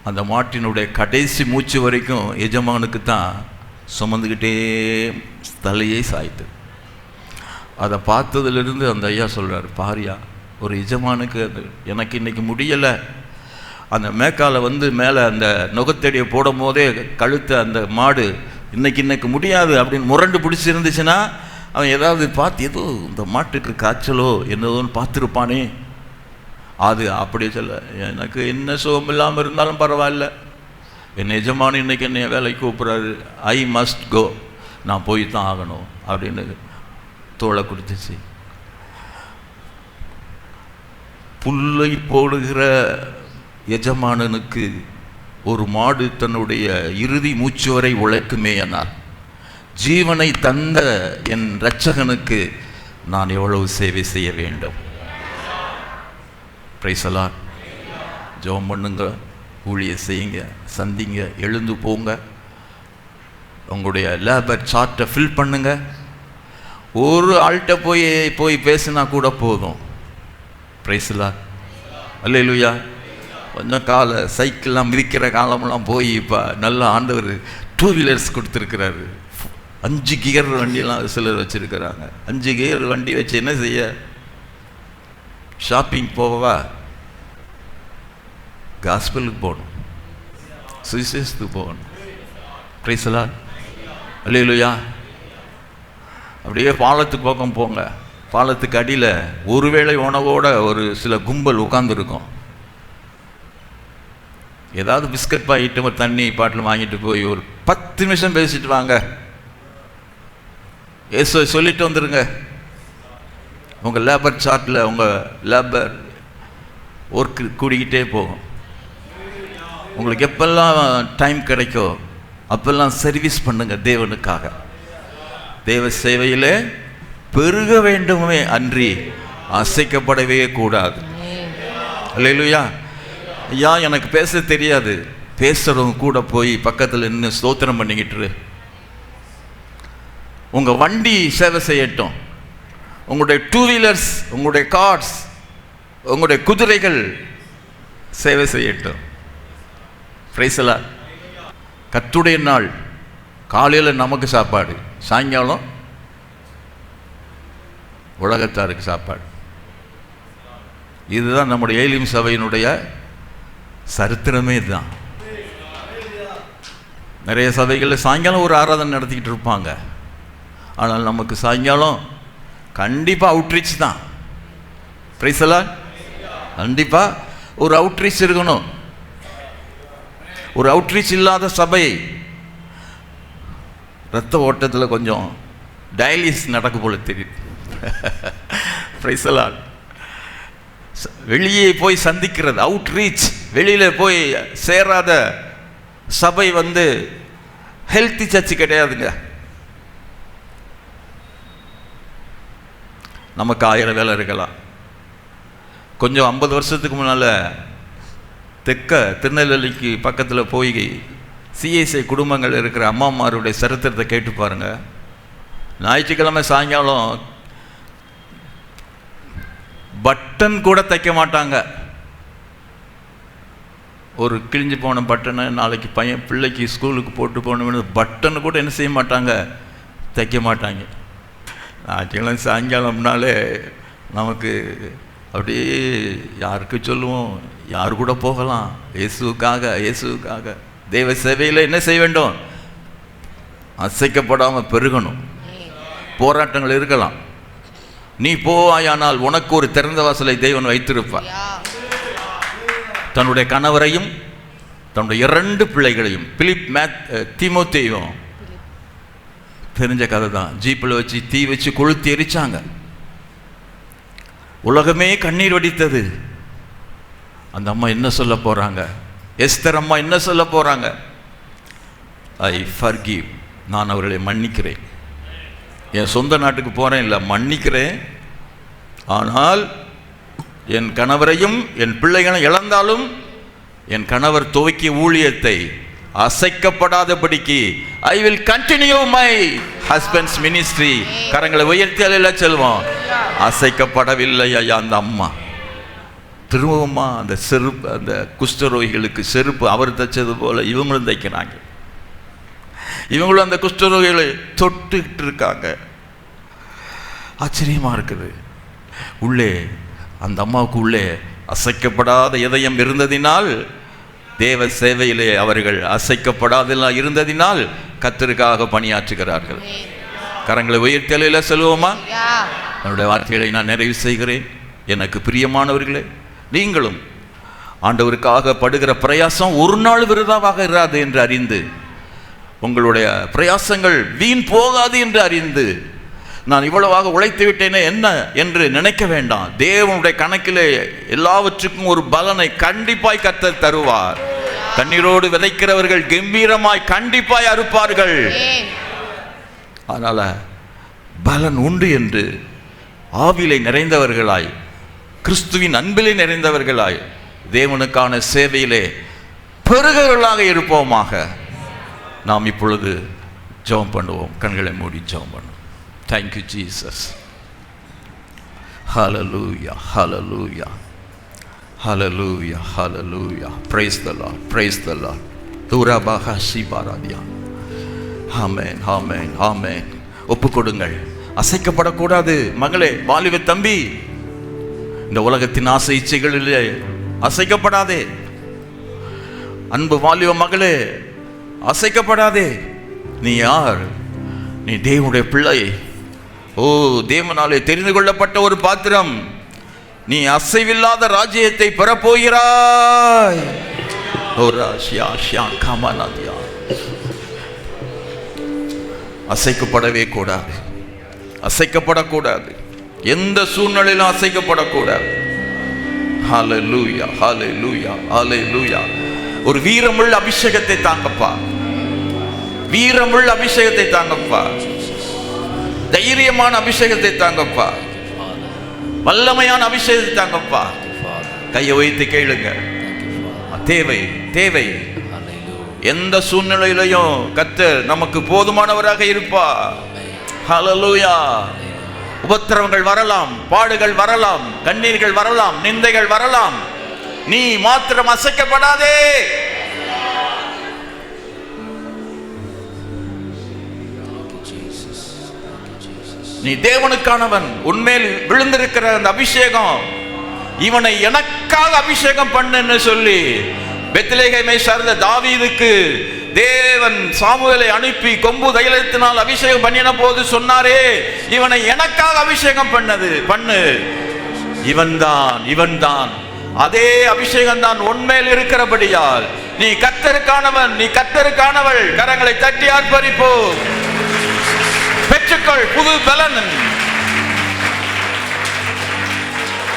அந்த மாட்டினுடைய கடைசி மூச்சு வரைக்கும் எஜமானுக்கு தான் சுமந்துக்கிட்டே தலையை சாய்த்து. அதை பார்த்ததுலேருந்து அந்த ஐயா சொல்கிறார், பாரியா, ஒரு எஜமானுக்கு அது எனக்கு இன்றைக்கி முடியலை. அந்த மேக்கால வந்து மேலே அந்த நுகத்தடியை போடும் போதே கழுத்தை அந்த மாடு இன்னைக்கு முடியாது அப்படின்னு முரண்டு பிடிச்சிருந்துச்சுன்னா அவன் ஏதாவது பார்த்து ஏதோ இந்த மாட்டுக்கு காய்ச்சலோ என்னதோன்னு பார்த்துருப்பானே. அது அப்படி சொல்ல, எனக்கு என்ன சுகம் இல்லாமல் இருந்தாலும் பரவாயில்ல, என் எஜமானு இன்னைக்கு என்னை வேலைக்கு கூப்பிட்றாரு, ஐ மஸ்ட் கோ, நான் போய் தான் ஆகணும் அப்படின்னு தோளை கொடுத்துச்சு. புல்லை போடுகிற எஜமானனுக்கு ஒரு மாடு தன்னுடைய இறுதி மூச்சு வரை உழைக்குமே என்னால், ஜீவனை தந்த என் இரட்சகனுக்கு நான் எவ்வளவு சேவை செய்ய வேண்டும். Price the Lord. ஜெபம் பண்ணுங்க, ஊழியம் செய்யுங்க, சந்திங்க, எழுந்து போங்க, உங்களுடைய லேபர் சார்ட்டை ஃபில் பண்ணுங்க. ஒரு ஆள்கிட்ட போய் பேசினா கூட போதும். Praise the lord. அல்லேலூயா. கொஞ்சம் சைக்கிள்லாம் மிதிக்கிற காலமெல்லாம் போய் இப்போ நல்ல ஆண்டவர் 2 வீலர்ஸ் கொடுத்துருக்கிறாரு. 5 கியர் வண்டியெல்லாம் சிலர் வச்சுருக்கிறாங்க. 5 கியர் வண்டி வச்சு என்ன செய்ய? ஷாப்பிங் போவா? காஸ்பலுக்கு போகணும், சுவிசேஷத்துக்கு போகணும். Praise the lord. அல்லேலூயா. அப்படியே பாலத்துக்கு பக்கம் போங்க. பாலத்துக்கு அடியில் ஒருவேளை உணவோட ஒரு சில கும்பல் உட்காந்துருக்கும். ஏதாவது பிஸ்கட் பாக்கிட்டு ஒரு தண்ணி பாட்டில் வாங்கிட்டு போய் ஒரு 10 நிமிஷம் பேசிட்டு வாங்க, ஏசோ சொல்லிட்டு வந்துடுங்க. உங்கள் லேபர் சார்ட்டில் உங்கள் லேபர் ஒர்க்கு கூடிக்கிட்டே போகும். உங்களுக்கு எப்பெல்லாம் டைம் கிடைக்கோ அப்பெல்லாம் சர்வீஸ் பண்ணுங்க தேவனுக்காக. தேவ சேவையில் பெருக வேண்டுமே அன்றி அசைக்கப்படவே கூடாது. அல்லேலூயா. ஐயா, எனக்கு பேச தெரியாது, பேசுகிறவங்க கூட போய் பக்கத்தில் நின்று ஸ்தோத்திரம் பண்ணிக்கிட்டு உங்கள் வண்டி சேவை செய்யட்டும். உங்களுடைய 2 வீலர்ஸ், உங்களுடைய கார்ஸ், உங்களுடைய குதிரைகள் சேவை செய்யட்டும். Price the Lord. கர்த்தருடைய நாள். காலையில் நமக்கு சாப்பாடு, சாயங்காலம் உலகத்தாருக்கு சாப்பாடு. இதுதான் நம்முடைய ஏலிம் சபையினுடைய சரித்திரமே. இதுதான். நிறைய சபைகளில் சாயங்காலம் ஒரு ஆராதனை நடத்திக்கிட்டு இருப்பாங்க. ஆனால் நமக்கு சாயங்காலம் கண்டிப்பாக அவுட்ரீச் தான். பிரைஸ் எல்லாம் கண்டிப்பாக ஒரு அவுட்ரீச் இருக்கணும். ஒரு அவுட்ரீச் இல்லாத சபை இரத்த ஓட்டத்தில் கொஞ்சம் டயாலிசிஸ் நடக்க போல தெரியுது. பிரைஸ் எல்லாம் வெளியே போய் சந்திக்கிறது அவுட்ரீச். வெளியில் போய் சேராத சபை ஹெல்த்தி சர்ச்சு கிடையாதுங்க. நமக்கு 1000 வேலை இருக்கலாம். கொஞ்சம் 50 வருஷத்துக்கு முன்னால் தெற்க திருநெல்வேலிக்கு பக்கத்தில் போய் சிஎஸ்ஐ குடும்பங்கள் இருக்கிற அம்மாமாருடைய சரித்திரத்தை கேட்டு பாருங்க. ஞாயிற்றுக்கிழமை சாயங்காலம் பட்டன் கூட தைக்க மாட்டாங்க. ஒரு கிழிஞ்சு போன பட்டனை நாளைக்கு பிள்ளைக்கு ஸ்கூலுக்கு போட்டு போகணும், பட்டனை கூட என்ன செய்ய மாட்டாங்க, தைக்க மாட்டாங்க. ஞாயிற்றுக்கிழமை சாயங்காலம்னாலே நமக்கு அப்படியே யாருக்கு சொல்லுவோம், யார் கூட போகலாம், இயேசுக்காக தேவ சேவையில் என்ன செய்ய வேண்டும், அசைக்கப்படாமல் பெருகணும். போராட்டங்கள் இருக்கலாம், நீ போவாயானால் உனக்கு ஒரு திறந்த வாசலை தேவன் வைத்திருப்பார். தன்னுடைய கணவரையும் தன்னுடைய 2 பிள்ளைகளையும் தீமோத்தேயும் தெரிஞ்ச கதை தான், ஜீப்பில் வச்சு தீ வச்சு கொளுத்தி எரிச்சாங்க. உலகமே கண்ணீர் வடித்தது. அந்த அம்மா என்ன சொல்ல போறாங்க, எஸ்தர் அம்மா என்ன சொல்ல போறாங்க, ஐ ஃபர்கிவ், நான் அவர்களை மன்னிக்கிறேன். என் சொந்த நாட்டுக்கு போறேன் இல்லை, மன்னிக்கிறேன். ஆனால் என் கணவரையும் என் பிள்ளைகளும் இழந்தாலும் என் கணவர் துவக்கிய ஊழியத்தை அசைக்கப்படாதபடிக்கு I will continue my husband's ministry. கரங்களை உயர்த்தி அல்ல செல்வோம். அசைக்கப்படவில்லை ஐயா அந்த அம்மா. திரும்பவுமா அந்த செருப்பு, அந்த குஷ்டரோகிகளுக்கு செருப்பு அவர் தைச்சது போல இவங்களும் தைக்கிறாங்க. இவங்களும் அந்த குஷ்டரோகிகளை தொட்டுக்கிட்டு இருக்காங்க. ஆச்சரியமா இருக்குது. உள்ளே அந்த அம்மாவுக்கு உள்ளே அசைக்கப்படாத இதயம் இருந்ததினால், தேவ சேவையிலே அவர்கள் அசைக்கப்படாதெல்லாம் இருந்ததினால் கர்த்தருக்காக பணியாற்றுகிறார்கள். கரங்களை உயர்த்தலையில செல்வோமா? என்னுடைய வார்த்தைகளை நான் நிறைவு செய்கிறேன். எனக்கு பிரியமானவர்களே, நீங்களும் ஆண்டவருக்காக படுகிற பிரயாசம் ஒரு நாள் விருதாவாக இராது என்று அறிந்து, உங்களுடைய பிரயாசங்கள் வீண் போகாது என்று அறிந்து, நான் இவ்வளவாக உழைத்து விட்டேனே என்ன என்று நினைக்க வேண்டாம். தேவனுடைய கணக்கிலே எல்லாவற்றுக்கும் ஒரு பலனை கண்டிப்பாய் கர்த்தர் தருவார். கண்ணீரோடு விதைக்கிறவர்கள் கம்பீரமாய் கண்டிப்பாய் அறுப்பார்கள். அதனால பலன் உண்டு என்று ஆவிலை நிறைந்தவர்களாய், கிறிஸ்துவின் அன்பிலே நிறைந்தவர்களாய், தேவனுக்கான சேவையிலே பெருகவர்களாக இருப்போமாக. நாம் இப்பொழுது ஜெபம் பண்ணுவோம். கண்களை மூடி ஜெபம் பண்ணுவோம். Thank you, Jesus. Hallelujah, hallelujah, hallelujah, hallelujah. Praise the Lord, praise the Lord. Durabaha Sibaradia. Amen, amen, amen. ஒப்புக்கொடுங்கள். அசைக்கப்படக்கூடாது மகளே, வாலிப தம்பி. இந்த உலகத்தின் ஆசை இச்சைகளிலே அசைக்கப்படாதே. அன்பு வாலிப மகளே, அசைக்கப்படாதே. நீ யார்? நீ தேவனுடைய பிள்ளை. ஓ, தேவனாலே தெரிந்து கொள்ளப்பட்ட ஒரு பாத்திரம். நீ அசைவில்லாத ராஜ்யத்தை பெறப்போகிறாய். அசைக்கப்படவே கூடாது, அசைக்கப்படக்கூடாது. எந்த சூழ்நிலையிலும் அசைக்கப்படக்கூடாது. ஹல்லேலூயா, ஹல்லேலூயா, ஹல்லேலூயா. ஒரு வீரமுள்ள அபிஷேகத்தை தாங்கப்பா, வீரமுள்ள அபிஷேகத்தை தாங்கப்பா, தைரியமான அபிஷேகத்தை தாங்கப்பா, வல்லமையான அபிஷேகத்தை தாங்கப்பா. கையை வைத்து கேளுங்க. தேவை, தேவை. எந்த சூழ்நிலையிலையும் கர்த்தர் நமக்கு போதுமானவராக இருப்பா. ஹல்லேலூயா. உபத்திரவங்கள் வரலாம், பாடுகள் வரலாம், கண்ணீர்கள் வரலாம், நிந்தைகள் வரலாம். நீ மாத்திரம் அசைக்கப்படாதே. நீ தேவனுக்கானவன். உன்மேல் விழுந்திருக்கிற அந்த அபிஷேகம், இவனை எனக்காக அபிஷேகம் பண்ணுன்னு சொல்லி பெத்லெகேமை சார்ந்த தாவீதுக்கு தேவன் சாமுவேலை அனுப்பி கொம்பு தைலத்தினால் அபிஷேகம் பண்ணின போது சொன்னாரே, இவனை எனக்காக அபிஷேகம் பண்ணு. இவன் தான் அதே அபிஷேகம் தான் உன்மேல் இருக்கிறபடியால் நீ கர்த்தருக்கானவன், நீ கர்த்தருக்கானவள். கரங்களை தட்டி ஆர்ப்பரிப்போம். பெற்றுக்கொள் புது பலன்.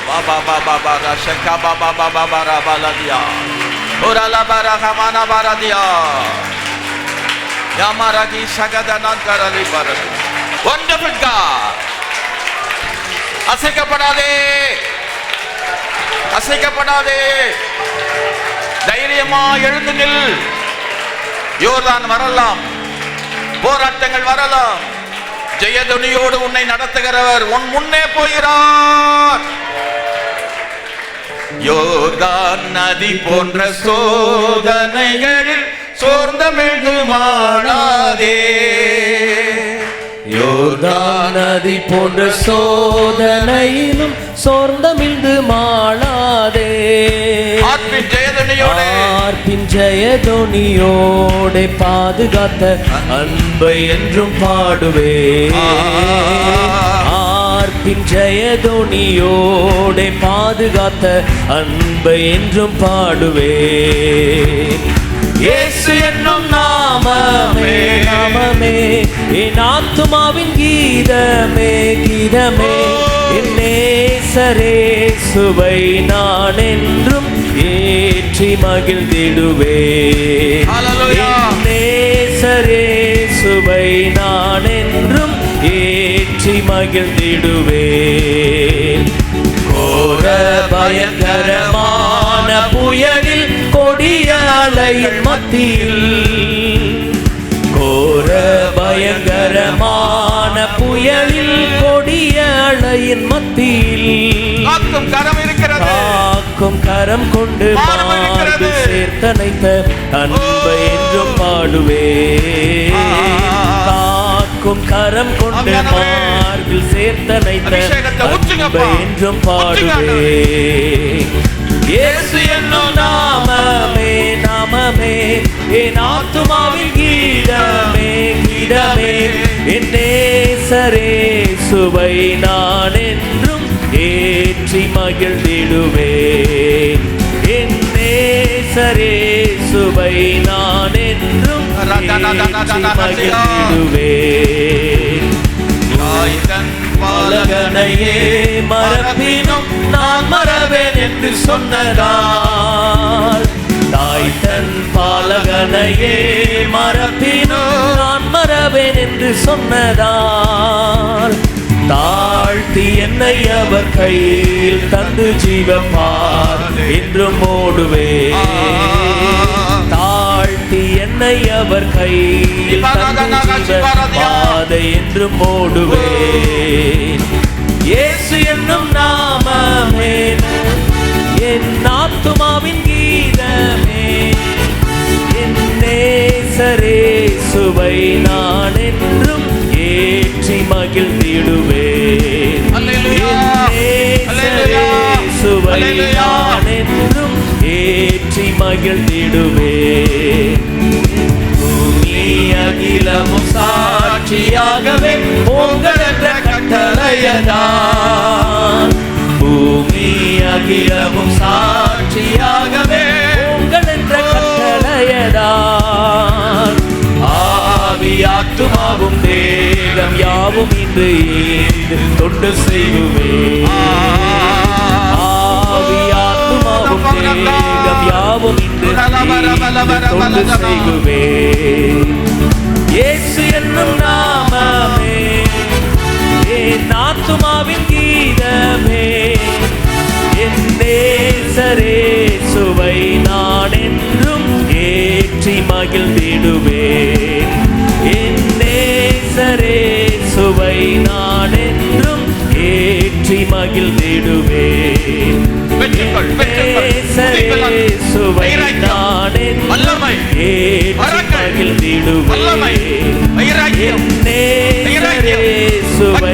பாபா பாபா பாபா ஷக்கா பாபா பாபா பாரா பாலதியா ஓராலா பாரா ஹமானா பாரதியா யாமாராகி சகதனான் கரலி பாரதி. Wonderful God. அசைக்கப்படாதே. தைரியமா எழுந்து நில். யோர்தான் வரலாம், போராட்டங்கள் வரலாம். ஜெயதுனியோடு உன்னை நடத்துகிறவர் உன் முன்னே போகிறார். யோர்தான் நதி போன்ற சோதனைகளில் சோர்ந்தமிழ்ந்து மாளாதே. யோர்தான் நதி போன்ற சோதனையிலும் சோர்ந்தமிழ்ந்து மாளாதே. ஆர்ப்பின் ஜெயதொனியோடே பாதுகாத்த அன்பை என்றும் பாடுவே. ஆர்ப்பின் ஜெயதொனியோடே பாதுகாத்த அன்பை என்றும் பாடுவே. இயேசு என்னும் நாமமே என் ஆத்துமாவின் கீதமே. என் நேசரேசுவை நான் என்றும் ஏற்றி மகிழ்ந்திடுவே. என் நேசரேசுவை நான் என்றும் ஏற்றி மகிழ்ந்திடுவே. கோர பயங்கரமான புயலில் கொடிய அலையின் மத்தியில், கோர பயங்கரமான புயலில் கொடிய அலையின் மத்தியில் காக்கும் கரம் இருக்கிறது. காக்கும் கரம் கொண்டு மார்பு சேர்த்தனைத்த அன்பை என்றும் பாடுவே. காக்கும் கரம் கொண்டு மார்பில் சேர்த்தனைத்த அன்பை என்றும் பாடுவே. இயேசு என்னும் நாமமே என் ஆத்துமாவின் கீதமே. என் நேசரேசுவை நான் என்றும் ஏற்றி மகிழ்ந்திடுவேன். என் நேசரேசுவை நான் என்றும் ஏற்றி மகிழ்ந்திடுவேன். பாலகனையே மறப்பினும் நான் மறவேன் என்று சொன்னதால், தாய் தன் பாலகனையே மறப்பினும் நான் மறவேன் என்று சொன்னதால், தாழ்த்தி என்னை அவர் கையில் தந்து ஜீவப்பார் என்றும் ஓடுவே. தாழ்த்தி என்னை அவர் கையில் தந்து ஜீவப்பாதை என்றும் ஓடுவே. இயேசு என்னும் நாமமே என் ஆத்துமாவின் கீதமே. என் நேசரேசுவை நான் என்றும் ஏற்றி மகிழ்ந்திடுவேன். நேசரேசுவை நான் என்றும் ஏற்றி மகிழ்ந்திடுவேன். பூமி அகிலமும் சாட்சியாகவே உங்களென்ற கட்டளையதான். பூமி அகிலமும் சாட்சியாகவே உங்களென்ற கட்டளையதான். ஆவியாத்துமாவும் தேகம் யாவும் இன்று தொண்டு செய்யுவே. ஆவியாத்துமாவும் தேகம் யாவும் இன்று தொண்டு செய்யுவே. இயேசு என்னும் நாமமே என் ஆத்துமாவின் கீதமே. என் நேசரேசுவை நான் என்றும் ஏற்றி மகிழ்ந்திடுவேன். என் நேசரேசுவை நான் என்றும் ஏற்றி மகிழ்ந்திடுவேன். நேசரேசுவை நான் என்றும் ஏற்றி மகிழ்ந்திடுவேன். என் நேசரேசுவை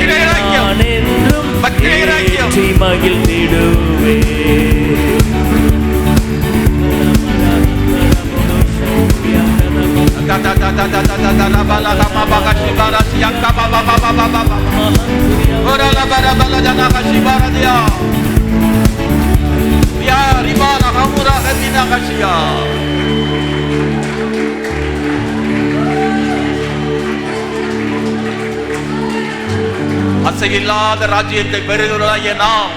அசையில்லாத ராஜ்யத்தை பெறுகிறாய். நாம்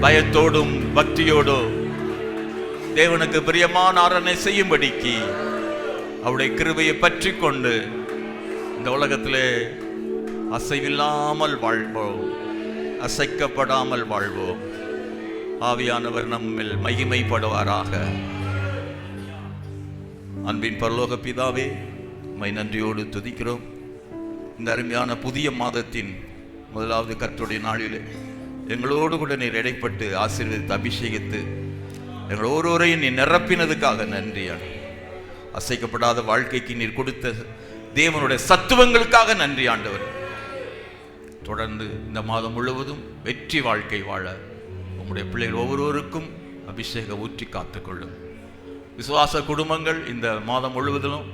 பயத்தோடும் பக்தியோடும் தேவனுக்கு பிரியமான ஆராதனை செய்யும்படிக்கு அவருடைய கிருபையை பற்றி கொண்டு இந்த உலகத்திலே அசைவில்லாமல் வாழ்வோம், அசைக்கப்படாமல் வாழ்வோம். ஆவியானவர் நம்மில் மகிமைப்படுவாராக. அன்பின் பரலோக பிதாவே, உம்மை நன்றியோடு துதிக்கிறோம். இந்த அருமையான புதிய மாதத்தின் முதலாவது கர்த்தருடைய நாளிலே எங்களோடு கூட நீர் இடைப்பட்டு ஆசீர்வதித்து அபிஷேகித்து எங்கள் ஒருவரையும் நீ நிரப்பினதுக்காக நன்றி. அசைக்கப்படாத வாழ்க்கைக்கு நீர் கொடுத்த தேவனுடைய சத்துவங்களுக்காக நன்றி ஆண்டவர். தொடர்ந்து இந்த மாதம் முழுவதும் வெற்றி வாழ்க்கை வாழ உம்முடைய பிள்ளைகள் ஒவ்வொருவருக்கும் அபிஷேக ஊற்றி காத்துக்கொள்ளும். விசுவாச குடும்பங்கள் இந்த மாதம் முழுவதிலும்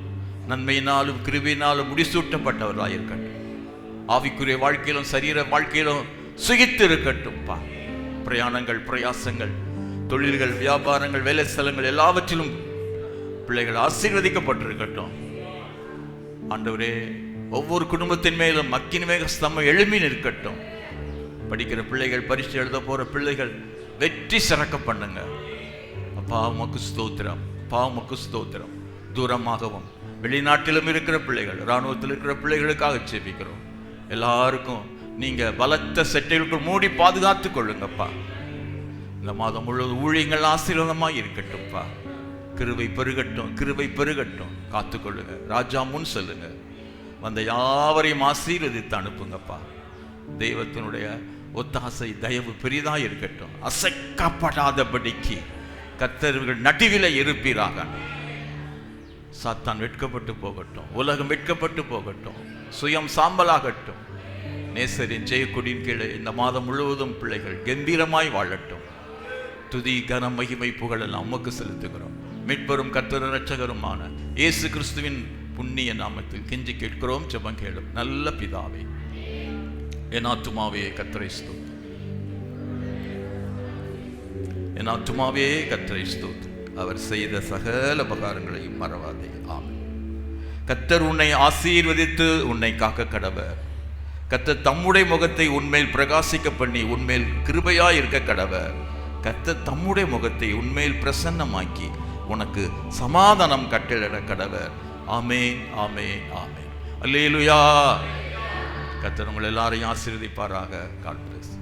நன்மையினாலும் கிருபையினாலும் முடிசூட்டப்பட்டவர்களாக இருக்கட்டும். ஆவிக்குரிய வாழ்க்கையிலும் சரீர வாழ்க்கையிலும் சுகித்து இருக்கட்டும்பா. பிரயாணங்கள், பிரயாசங்கள், தொழில்கள், வியாபாரங்கள், வேலை ஸ்தலங்கள் எல்லாவற்றிலும் பிள்ளைகள் ஆசீர்வதிக்கப்பட்டிருக்கட்டும். ஆண்டவரே, ஒவ்வொரு குடும்பத்தின் மேலும் மக்கின் மேக ஸ்தம்பம் எழும்பி நிற்கட்டும். படிக்கிற பிள்ளைகள், பரீட்சை எழுத போற பிள்ளைகள் வெற்றி சிறக்க பண்ணுங்க. அப்பா உமக்கு ஸ்தோத்திரம், அப்பா உமக்கு ஸ்தோத்திரம். தூரமாகவும் வெளிநாட்டிலும் இருக்கிற பிள்ளைகள், இராணுவத்தில் இருக்கிற பிள்ளைகளுக்காக ஜெபிக்கிறோம். எல்லாருக்கும் நீங்க பலத்த செட்டைகளுக்குள் மூடி பாதுகாத்து கொள்ளுங்கப்பா. இந்த மாதம் முழுவதும் ஊழியங்கள் ஆசீர்வாதமாக இருக்கட்டும்ப்பா. கிருபை பெருகட்டும், கிருபை பெருகட்டும். காத்துக்கொள்ளுங்க. ராஜா முன் சொல்லுங்க. வந்த யாவரையும் ஆசீர்வதித்து அனுப்புங்கப்பா. தெய்வத்தினுடைய ஒத்தாசை தயவு பெரிதா இருக்கட்டும். அசைக்கப்படாதபடிக்கு கர்த்தர்கள் நடுவில இருப்பீராக. சாத்தான் வெட்கப்பட்டு போகட்டும், உலகம் வெட்கப்பட்டு போகட்டும், சுயம் சாம்பலாகட்டும். நேசரின் ஜெயக்கொடியின் கீழே இந்த மாதம் முழுவதும் பிள்ளைகள் கம்பீரமாய் வாழட்டும். துதி, கனம், மகிமை, புகழெல்லாம் உமக்கு செலுத்துகிறோம். மீட்பரும் கர்த்தர் இரட்சகருமான இயேசு கிறிஸ்துவின் புண்ணிய நாமத்தில் கெஞ்சி கேட்கிறோம். ஜெபம் கேளும் நல்ல பிதாவே. என் ஆத்துமாவே கர்த்தரை ஸ்தோத்திரம், என் ஆத்துமாவே கர்த்தரை ஸ்தோத்திரம். அவர் செய்த சகல உபகாரங்களையும் மறவாதே. ஆமென். கர்த்தர் உன்னை ஆசீர்வதித்து உன்னை காக்க கடவர். கர்த்தர் தம்முடைய முகத்தை உன்மேல் பிரகாசிக்க பண்ணி உன்மேல் கிருபையாய் இருக்க கடவர். கர்த்தர் தம்முடைய முகத்தை உன்மேல் பிரசன்னமாக்கி உனக்கு சமாதானம் கட்டளிட கடவர். ஆமென், ஆமென், ஆமென். அல்லேலூயா. கர்த்தர் உங்கள் எல்லாரையும் ஆசீர்வதிப்பாராக. God plus.